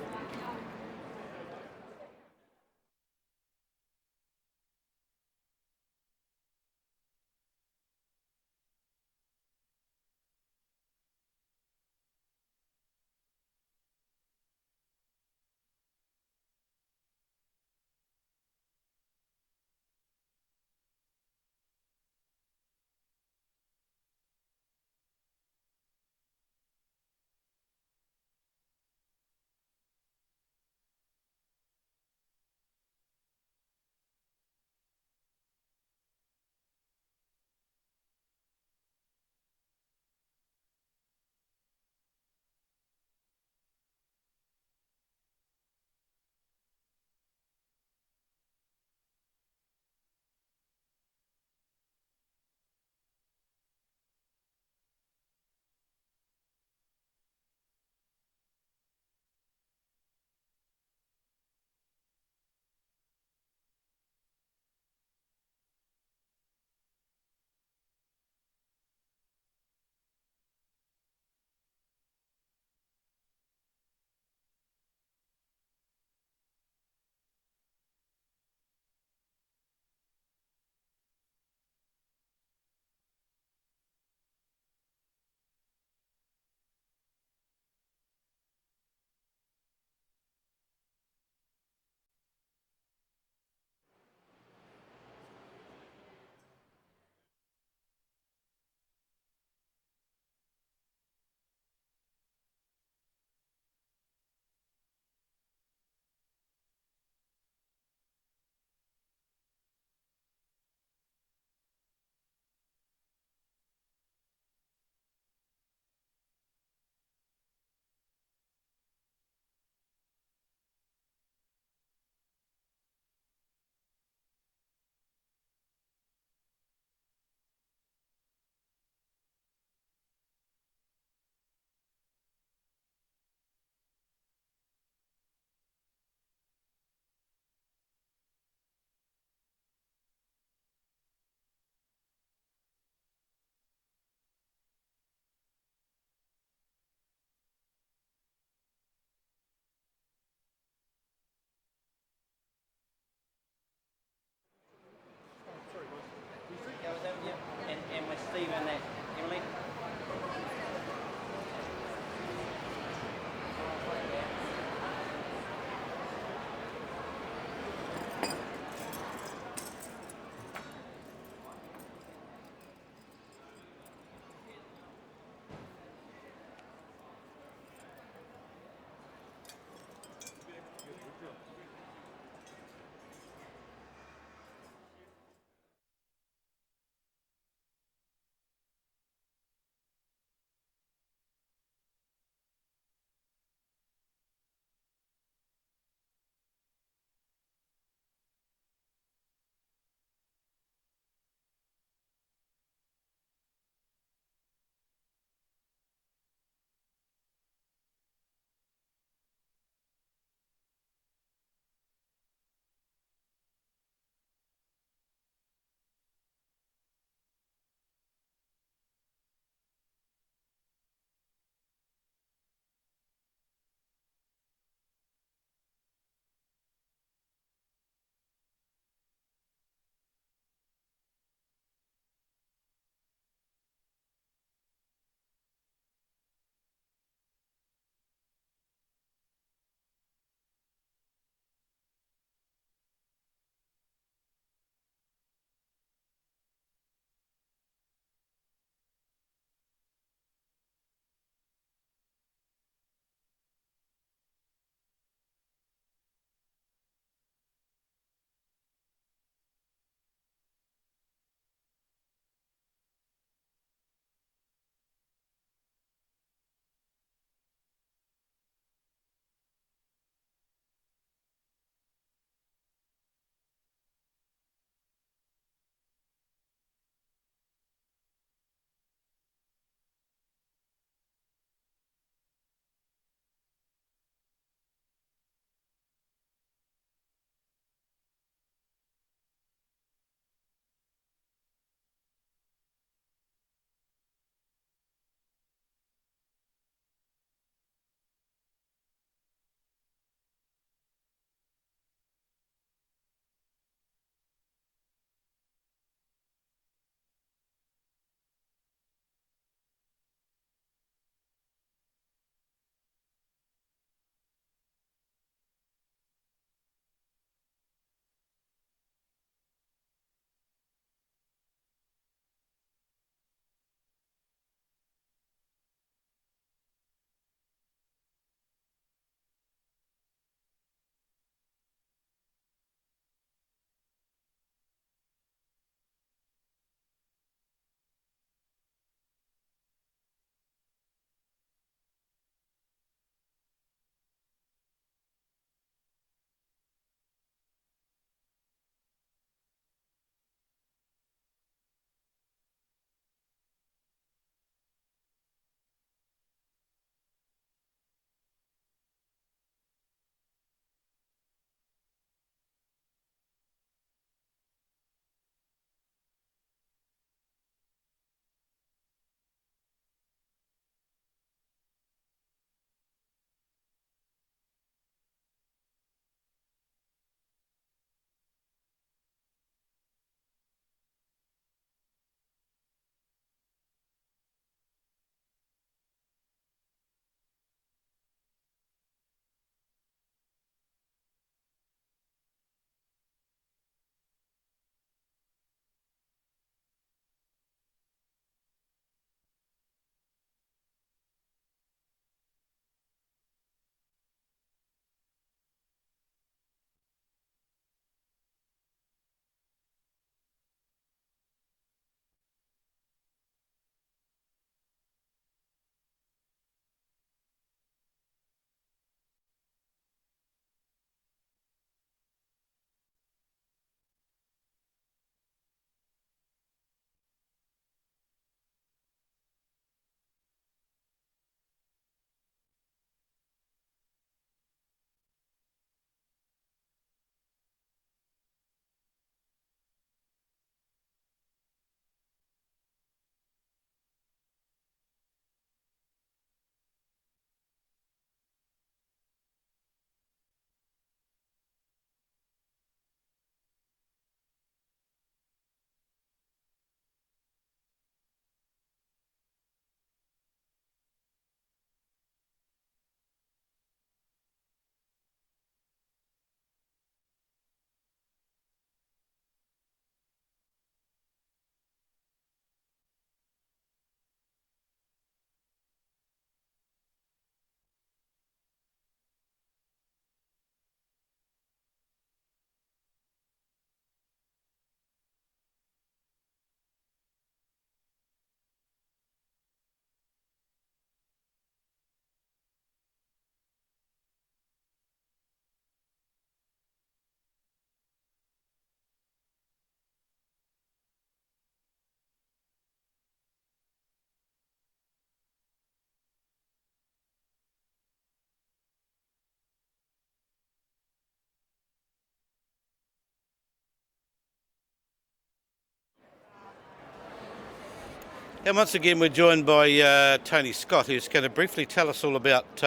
And once again, we're joined by Tony Scott, who's going to briefly tell us all about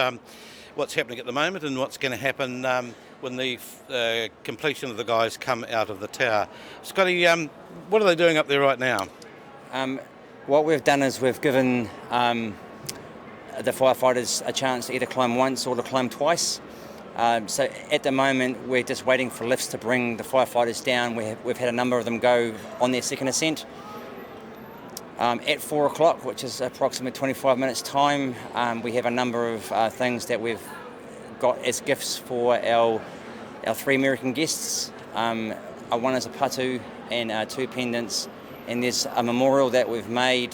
what's happening at the moment and what's going to happen when the completion of the guys come out of the tower. Scotty, what are they doing up there right now? What we've done is we've given the firefighters a chance to either climb once or to climb twice. So at the moment, we're just waiting for lifts to bring the firefighters down. We've had a number of them go on their second ascent. At 4 o'clock, which is approximately 25 minutes time, we have a number of things that we've got as gifts for our 3 American guests. One is a patu and 2 pendants, and there's a memorial that we've made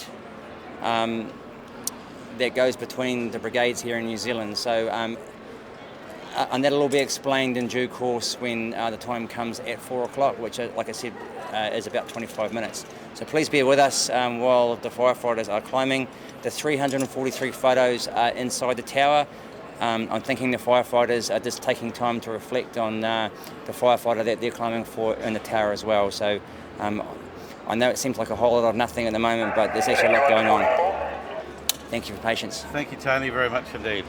that goes between the brigades here in New Zealand. So, and that'll all be explained in due course when the time comes at 4 o'clock, which, like I said, is about 25 minutes. So please bear with us while the firefighters are climbing. The 343 photos are inside the tower. I'm thinking the firefighters are just taking time to reflect on the firefighter that they're climbing for in the tower as well. So I know it seems like a whole lot of nothing at the moment, but there's actually a lot going on. Thank you for patience. Thank you, Tony, very much indeed.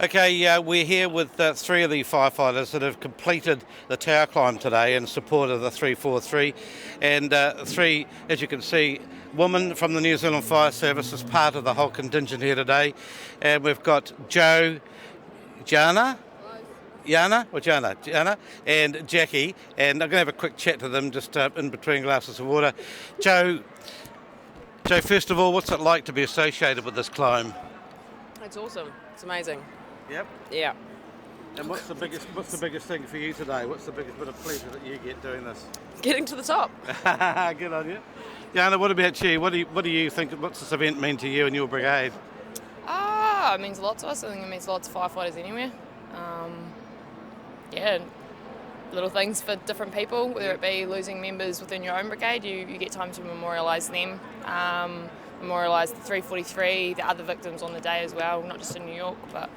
Okay, we're here with 3 of the firefighters that have completed the tower climb today in support of the 343, and 3, as you can see, women from the New Zealand Fire Service as part of the whole contingent here today. And we've got Joe, Jana, Jana, and Jackie, and I'm going to have a quick chat to them just in between glasses of water. Joe, first of all, what's it like to be associated with this climb? It's awesome. It's amazing. Yep. Yeah. And what's the biggest thing for you today? What's the biggest bit of pleasure that you get doing this? Getting to the top. Good on you. Jana, what about you? What do you think? What's this event mean to you and your brigade? It means a lot to us. I think it means a lot to firefighters anywhere. Yeah, little things for different people, whether it be losing members within your own brigade, you get time to memorialise them, memorialise the 343, the other victims on the day as well, not just in New York, but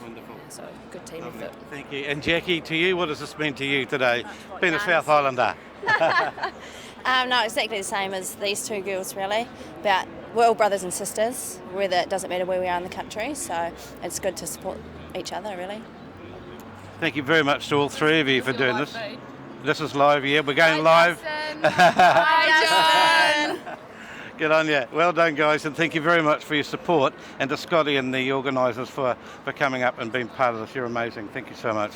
wonderful. So good team effort. Thank you. And Jackie, to you, what does this mean to you today, being a South Islander? No, exactly the same as these two girls, really. But we're all brothers and sisters, whether it doesn't matter where we are in the country, so it's good to support each other, really. Thank you very much to all three of you for doing this. This is live, yeah, we're going live. Hi, John. Good on you. Well done, guys, and thank you very much for your support, and to Scotty and the organisers for coming up and being part of this. You're amazing. Thank you so much.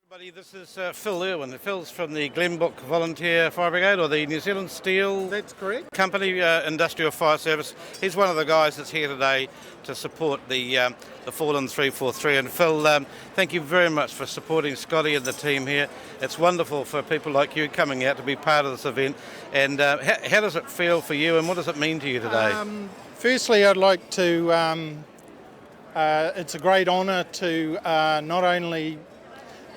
Buddy, this is Phil Irwin. Phil's from the Glenbrook Volunteer Fire Brigade, or the New Zealand Steel That's correct. Company Industrial Fire Service. He's one of the guys that's here today to support the fallen 343. And Phil, thank you very much for supporting Scotty and the team here. It's wonderful for people like you coming out to be part of this event. And how does it feel for you, and what does it mean to you today? Firstly, I'd like to, it's a great honour to not only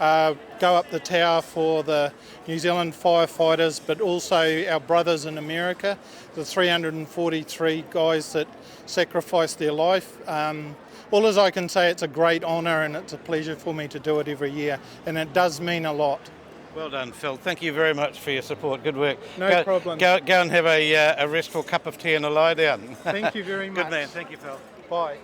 go up the tower for the New Zealand firefighters, but also our brothers in America, the 343 guys that sacrificed their life. All as I can say, it's a great honour and it's a pleasure for me to do it every year, and it does mean a lot. Well done, Phil. Thank you very much for your support. Good work. No problem. Go and have a restful cup of tea and a lie down. Thank you very much. Good man. Thank you, Phil. Bye.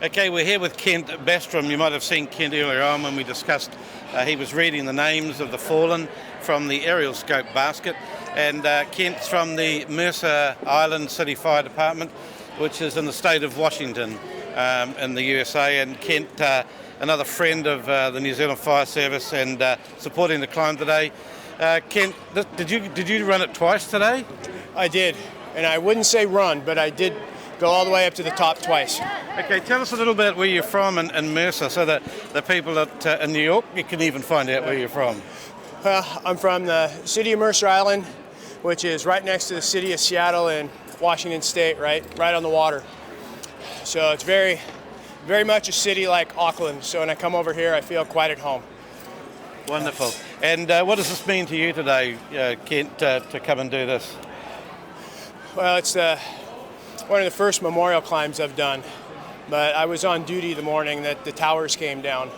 Okay, we're here with Kent Bastrom. You might have seen Kent earlier on when we discussed, he was reading the names of the fallen from the aerial scope basket. And Kent's from the Mercer Island City Fire Department, which is in the state of Washington in the USA. And Kent, another friend of the New Zealand Fire Service and supporting the climb today. Kent, did you run it twice today? I did, and I wouldn't say run, but I did go all the way up to the top twice. Okay, tell us a little bit where you're from in Mercer, so that the people in New York, you can even find out where you're from. I'm from the city of Mercer Island, which is right next to the city of Seattle in Washington State, right on the water. So it's very, very much a city like Auckland. So when I come over here, I feel quite at home. Wonderful. And what does this mean to you today, Kent, to come and do this? Well, it's one of the first memorial climbs I've done, but I was on duty the morning that the towers came down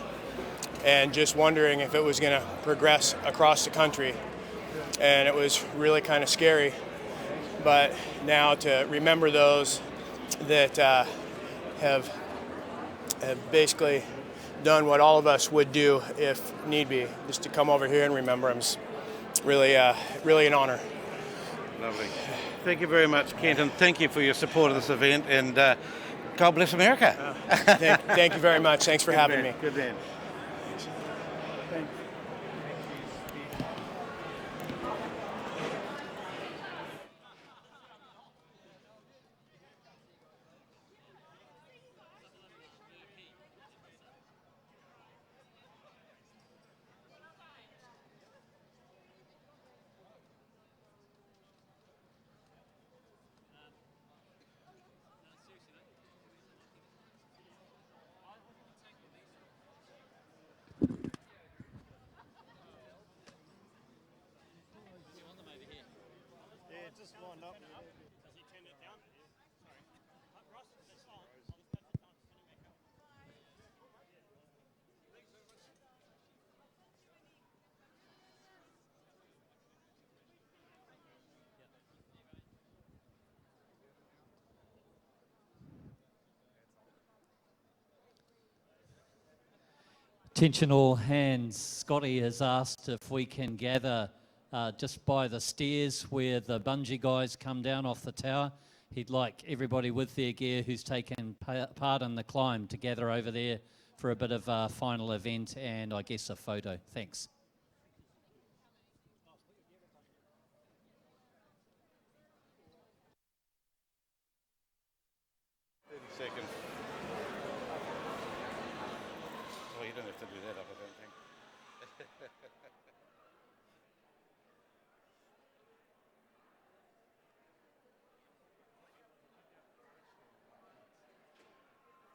and just wondering if it was going to progress across the country. And it was really kind of scary. But now to remember those that have basically done what all of us would do if need be, just to come over here and remember them is really, really an honor. Lovely. Thank you very much, Kent, and thank you for your support of this event, and God bless America. Thank you very much. Thanks for having me. Good man. Attention all hands. Scotty has asked if we can gather just by the stairs where the bungee guys come down off the tower. He'd like everybody with their gear who's taken part in the climb to gather over there for a bit of a final event and I guess a photo. Thanks. Seconds. Well, you don't have to do that up, I don't think.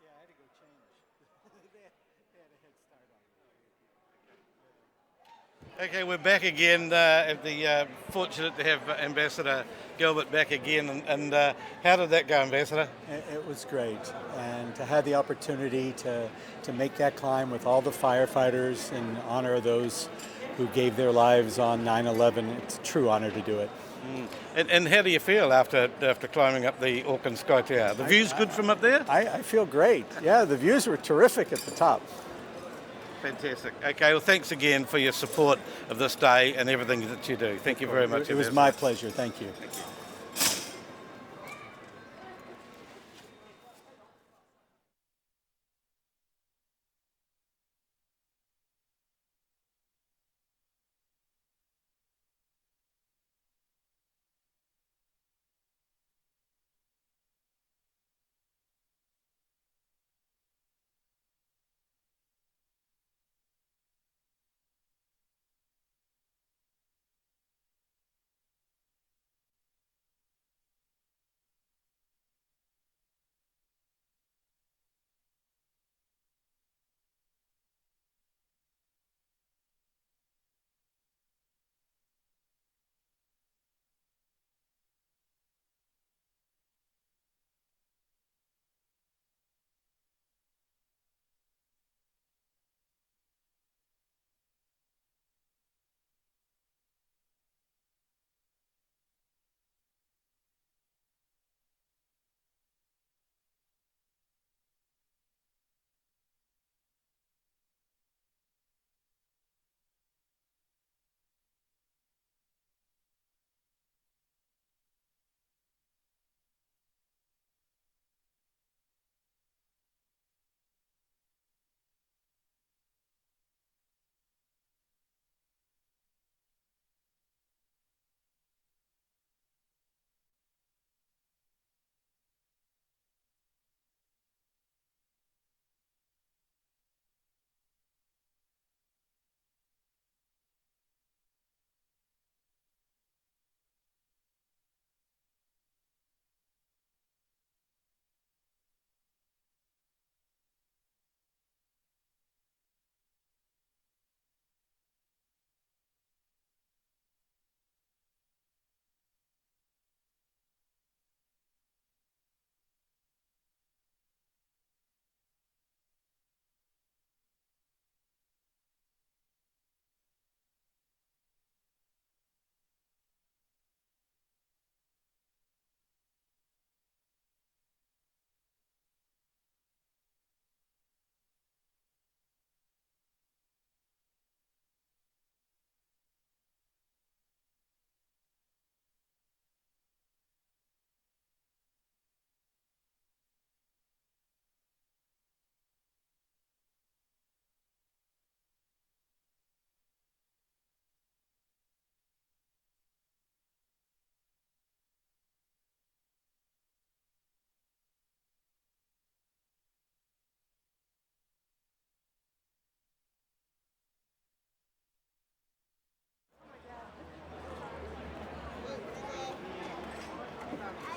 Yeah, I had to go change. They had a head start on me. Okay, we're back again. Fortunate to have Ambassador Gilbert back again. And how did that go, Ambassador? It was great, and to have the opportunity to make that climb with all the firefighters in honor of those who gave their lives on 9/11, it's a true honor to do it. And how do you feel after climbing up the Auckland Sky Tower? The view's good from up there? I feel great. Yeah, the views were terrific at the top. Fantastic. Okay, well, thanks again for your support of this day and everything that you do. Thank you very much. It was my pleasure. Thank you. Thank you.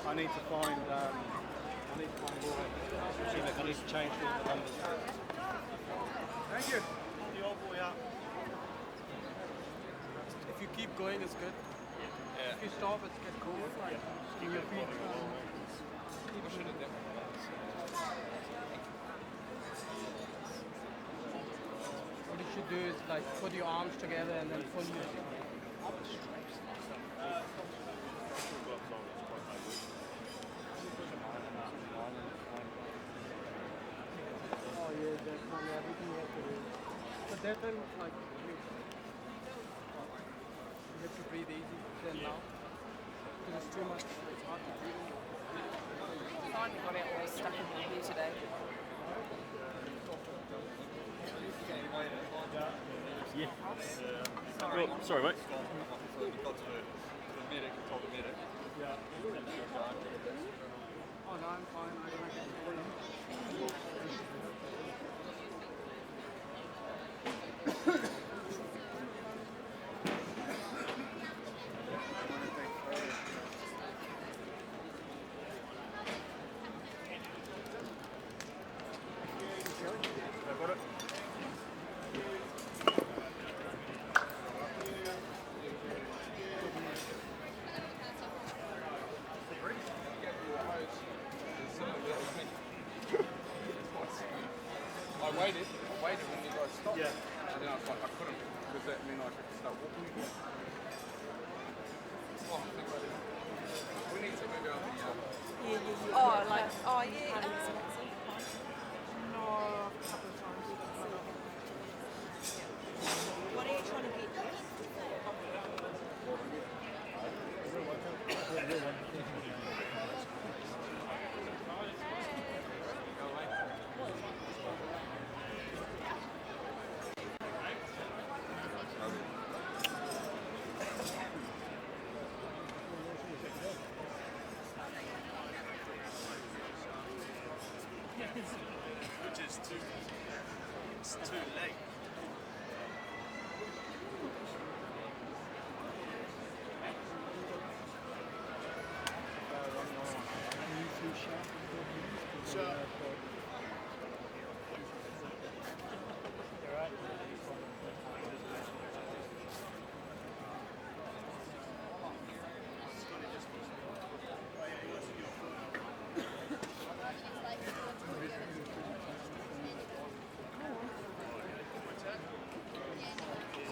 I need to find more. I need to change all the numbers. Thank you. The old boy up. If you keep going, it's good. Yeah. If you stop, it's get cold. Like, keep your feet. What you should do is like put your arms together and then pull your everything you have to do. But that time, like, you have to breathe. Finally got out what was stuck in my hair today. Sorry. Sorry, mate. Oh no, I'm fine. I waited when you guys stopped. Yeah. And then I was like, I couldn't, because that meant I could start walking again. Oh, I think we need to maybe on the... Oh, like, oh yeah. No, a couple of times. What are you trying to get? Which is it's too late.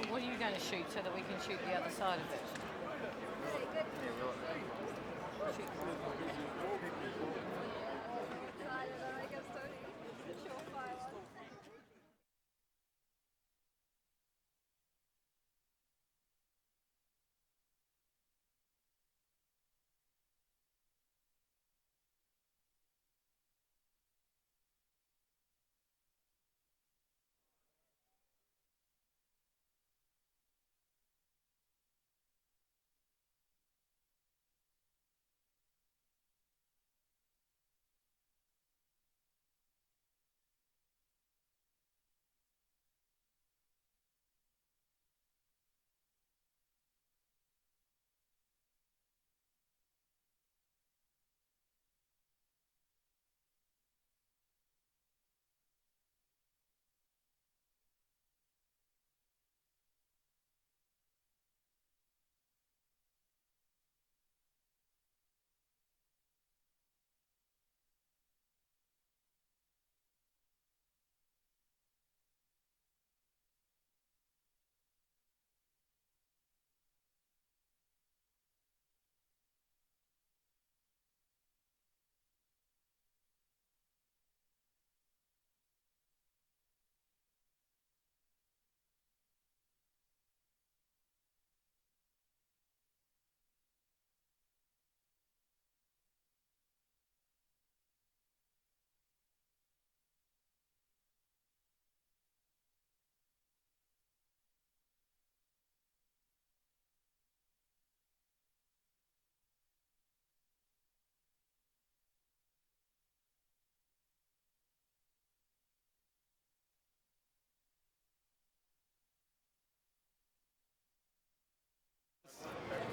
What are you going to shoot so that we can shoot the other side of it?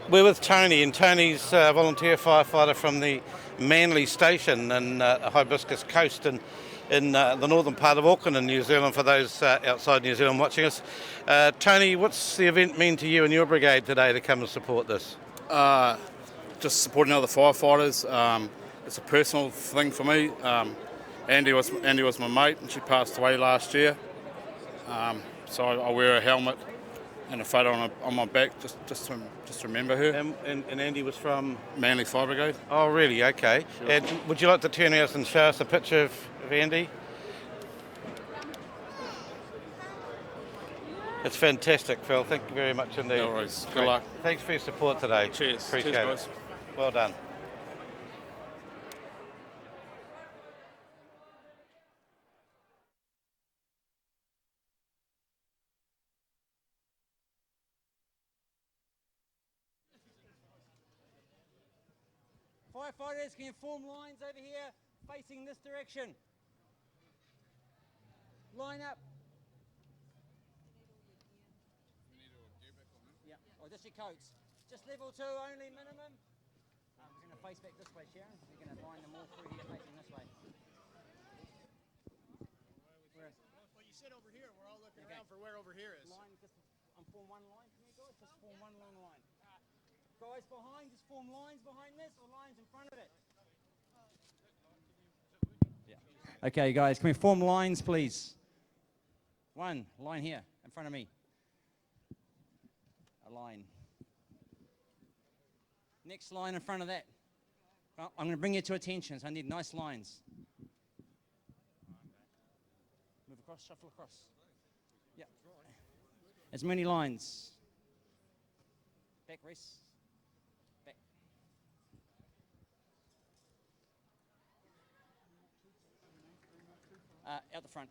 We're with Tony, and Tony's a volunteer firefighter from the Manly Station in Hibiscus Coast in the northern part of Auckland in New Zealand, for those outside New Zealand watching us. Tony, what's the event mean to you and your brigade today to come and support this? Just supporting other firefighters. It's a personal thing for me. Andy was my mate, and she passed away last year. So I wear a helmet and a photo on my back just to remember her. And Andy was from? Manly Fire Brigade. Oh, really? Okay. Sure. And would you like to turn out and show us a picture of Andy? It's fantastic, Phil. Thank you very much indeed. No worries. Good Great. luck. Thanks for your support today. Cheers. Appreciate Cheers, it. guys. Well done. Firefighters, can you form lines over here facing this direction? Line up. Yeah, or just your coats. Just level 2 only minimum. We're going to face back this way, Sharon. We're going to line them all through here facing this way. Well, you sit over here. We're all looking around for where over here is. Line, just form one line. Can you guys just form one long line? Guys behind, just form lines behind this or lines in front of it. Yeah. Okay, guys, can we form lines, please? One line here in front of me. A line. Next line in front of that. Well, I'm going to bring you to attention, so I need nice lines. Move across, shuffle across. Yeah. As many lines. Back rest. Back. Out the front.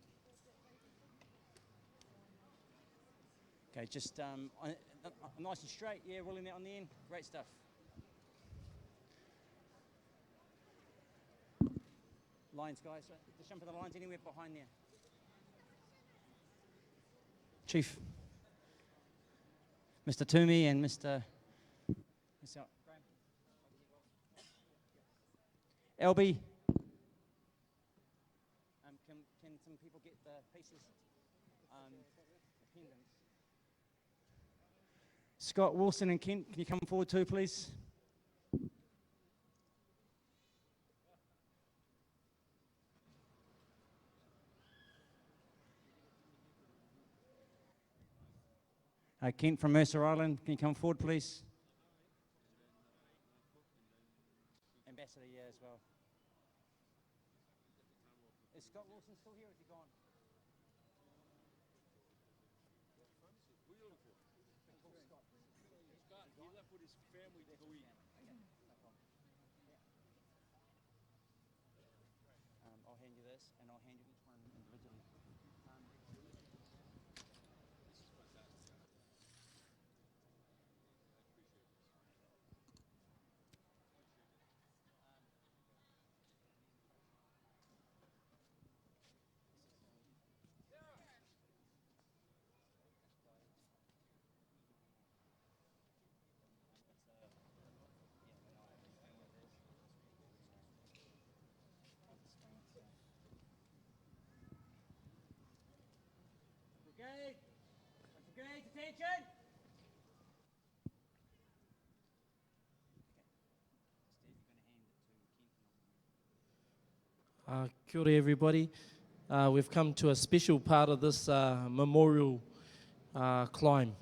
Okay, just nice and straight. Yeah, rolling that on the end. Great stuff. Lines, guys. Just jump in the lines anywhere behind there. Chief. Mr. Toomey and Mr. LB. Can some people get the pieces? Pendants. Scott, Wilson and Kent, can you come forward too, please? Kent from Mercer Island, can you come forward, please? Ambassador, yeah, as well. Is Scott Wilson still here or is he gone? Scott, he left with his family to go eat. I'll hand you this and I'll hand you each one individually. Brigade! Brigade, attention! Kia ora everybody. We've come to a special part of this memorial climb.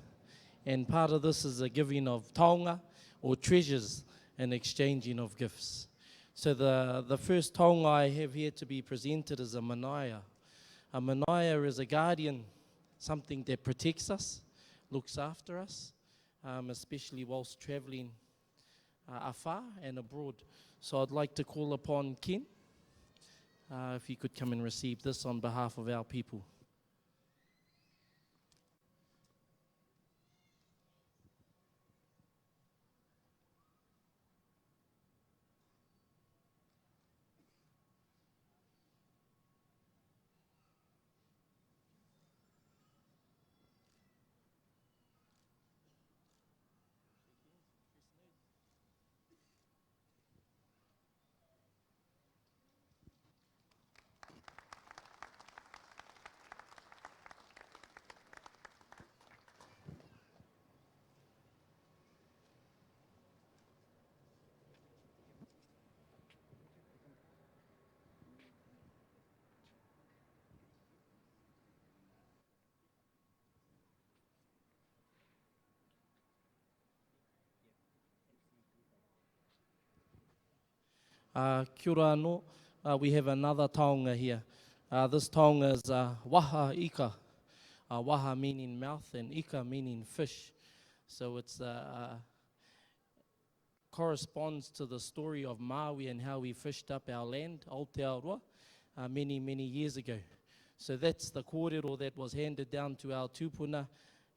And part of this is a giving of taonga or treasures and exchanging of gifts. So the first taonga I have here to be presented is a manaia. A manaia is a guardian, something that protects us, looks after us, especially whilst travelling afar and abroad. So I'd like to call upon Ken, if you could come and receive this on behalf of our people. Kia ora anō. We have another taonga here. This taonga is Waha Ika. Waha meaning mouth and ika meaning fish. So it's corresponds to the story of Maui and how we fished up our land, Aotearoa, many, many years ago. So that's the kōrero that was handed down to our tūpuna,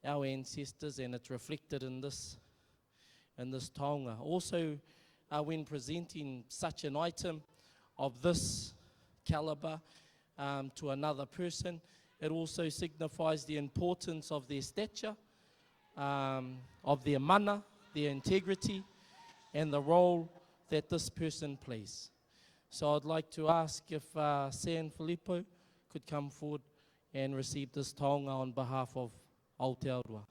our ancestors, and it's reflected in this taonga. Also, when presenting such an item of this caliber to another person, it also signifies the importance of their stature, of their mana, their integrity, and the role that this person plays. So I'd like to ask if San Filippo could come forward and receive this taonga on behalf of Aotearoa. Lawrence.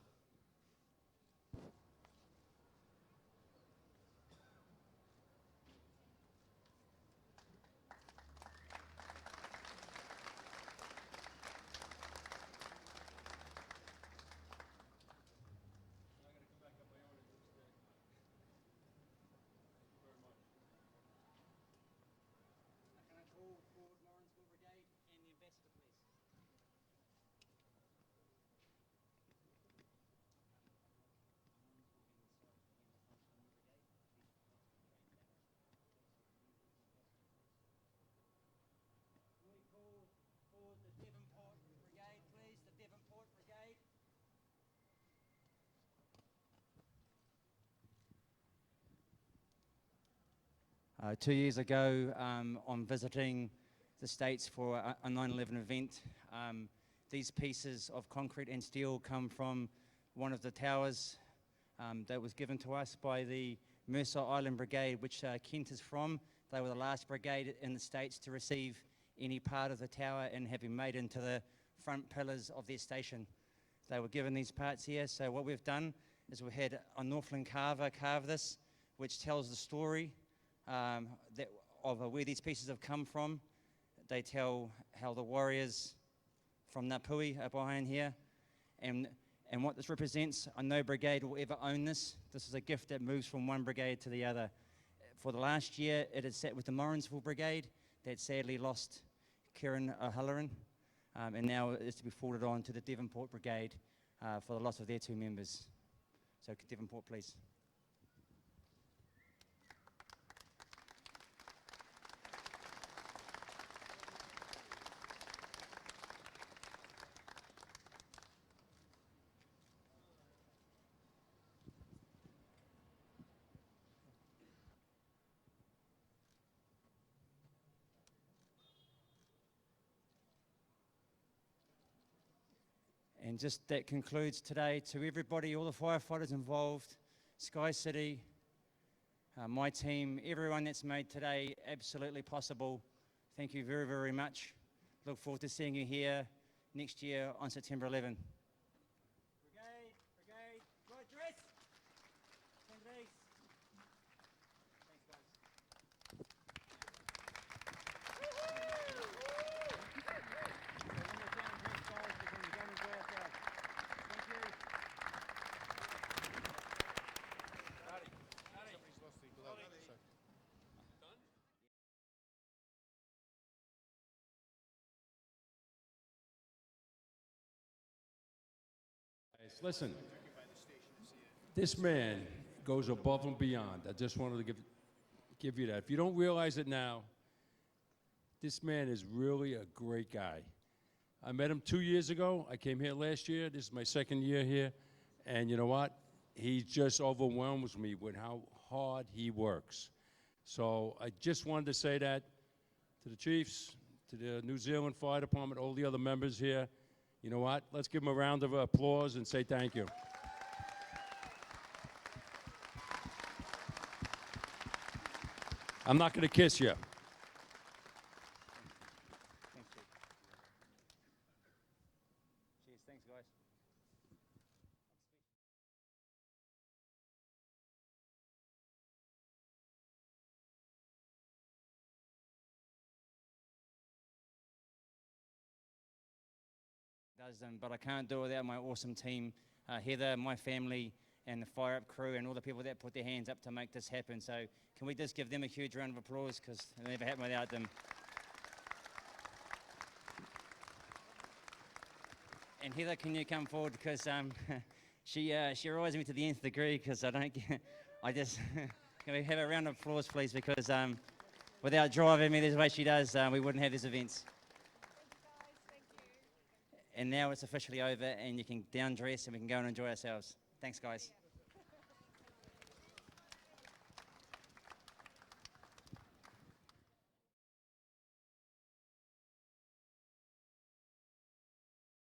2 years ago, on visiting the States for a 9/11 event, these pieces of concrete and steel come from one of the towers that was given to us by the Mercer Island Brigade, which Kent is from. They were the last brigade in the States to receive any part of the tower and have been made into the front pillars of their station. They were given these parts here, so what we've done is we had a Northland carver carve this, which tells the story of where these pieces have come from. They tell how the warriors from Ngāpuhi are behind here, and what this represents. No brigade will ever own this. This is a gift that moves from one brigade to the other. For the last year, it had sat with the Morrinsville Brigade that sadly lost Kieran O'Halloran, and now it's to be forwarded on to the Devonport Brigade for the loss of their 2 members. So Devonport, please. And just that concludes today. To everybody, all the firefighters involved, Sky City, my team, everyone that's made today absolutely possible, thank you very, very much. Look forward to seeing you here next year on September 11. Brigade, right dress. Stand at ease. Thanks, guys. Listen, this man goes above and beyond. I just wanted to give you that. If you don't realize it now, this man is really a great guy. I met him 2 years ago. I came here last year. This is my 2nd year here. And you know what? He just overwhelms me with how hard he works. So I just wanted to say that to the chiefs, to the New Zealand Fire Department, all the other members here. You know what? Let's give him a round of applause and say thank you. I'm not going to kiss you. Thanks, Chief. Cheers, thanks, guys. But I can't do it without my awesome team, Heather, my family, and the Fire Up crew, and all the people that put their hands up to make this happen. So can we just give them a huge round of applause, because it never happened without them. And Heather, can you come forward, because she rides me to the nth degree, because I don't get, I just, can we have a round of applause, please, because without driving me the way she does, we wouldn't have these events. And now it's officially over, and you can down dress and we can go and enjoy ourselves. Thanks, guys.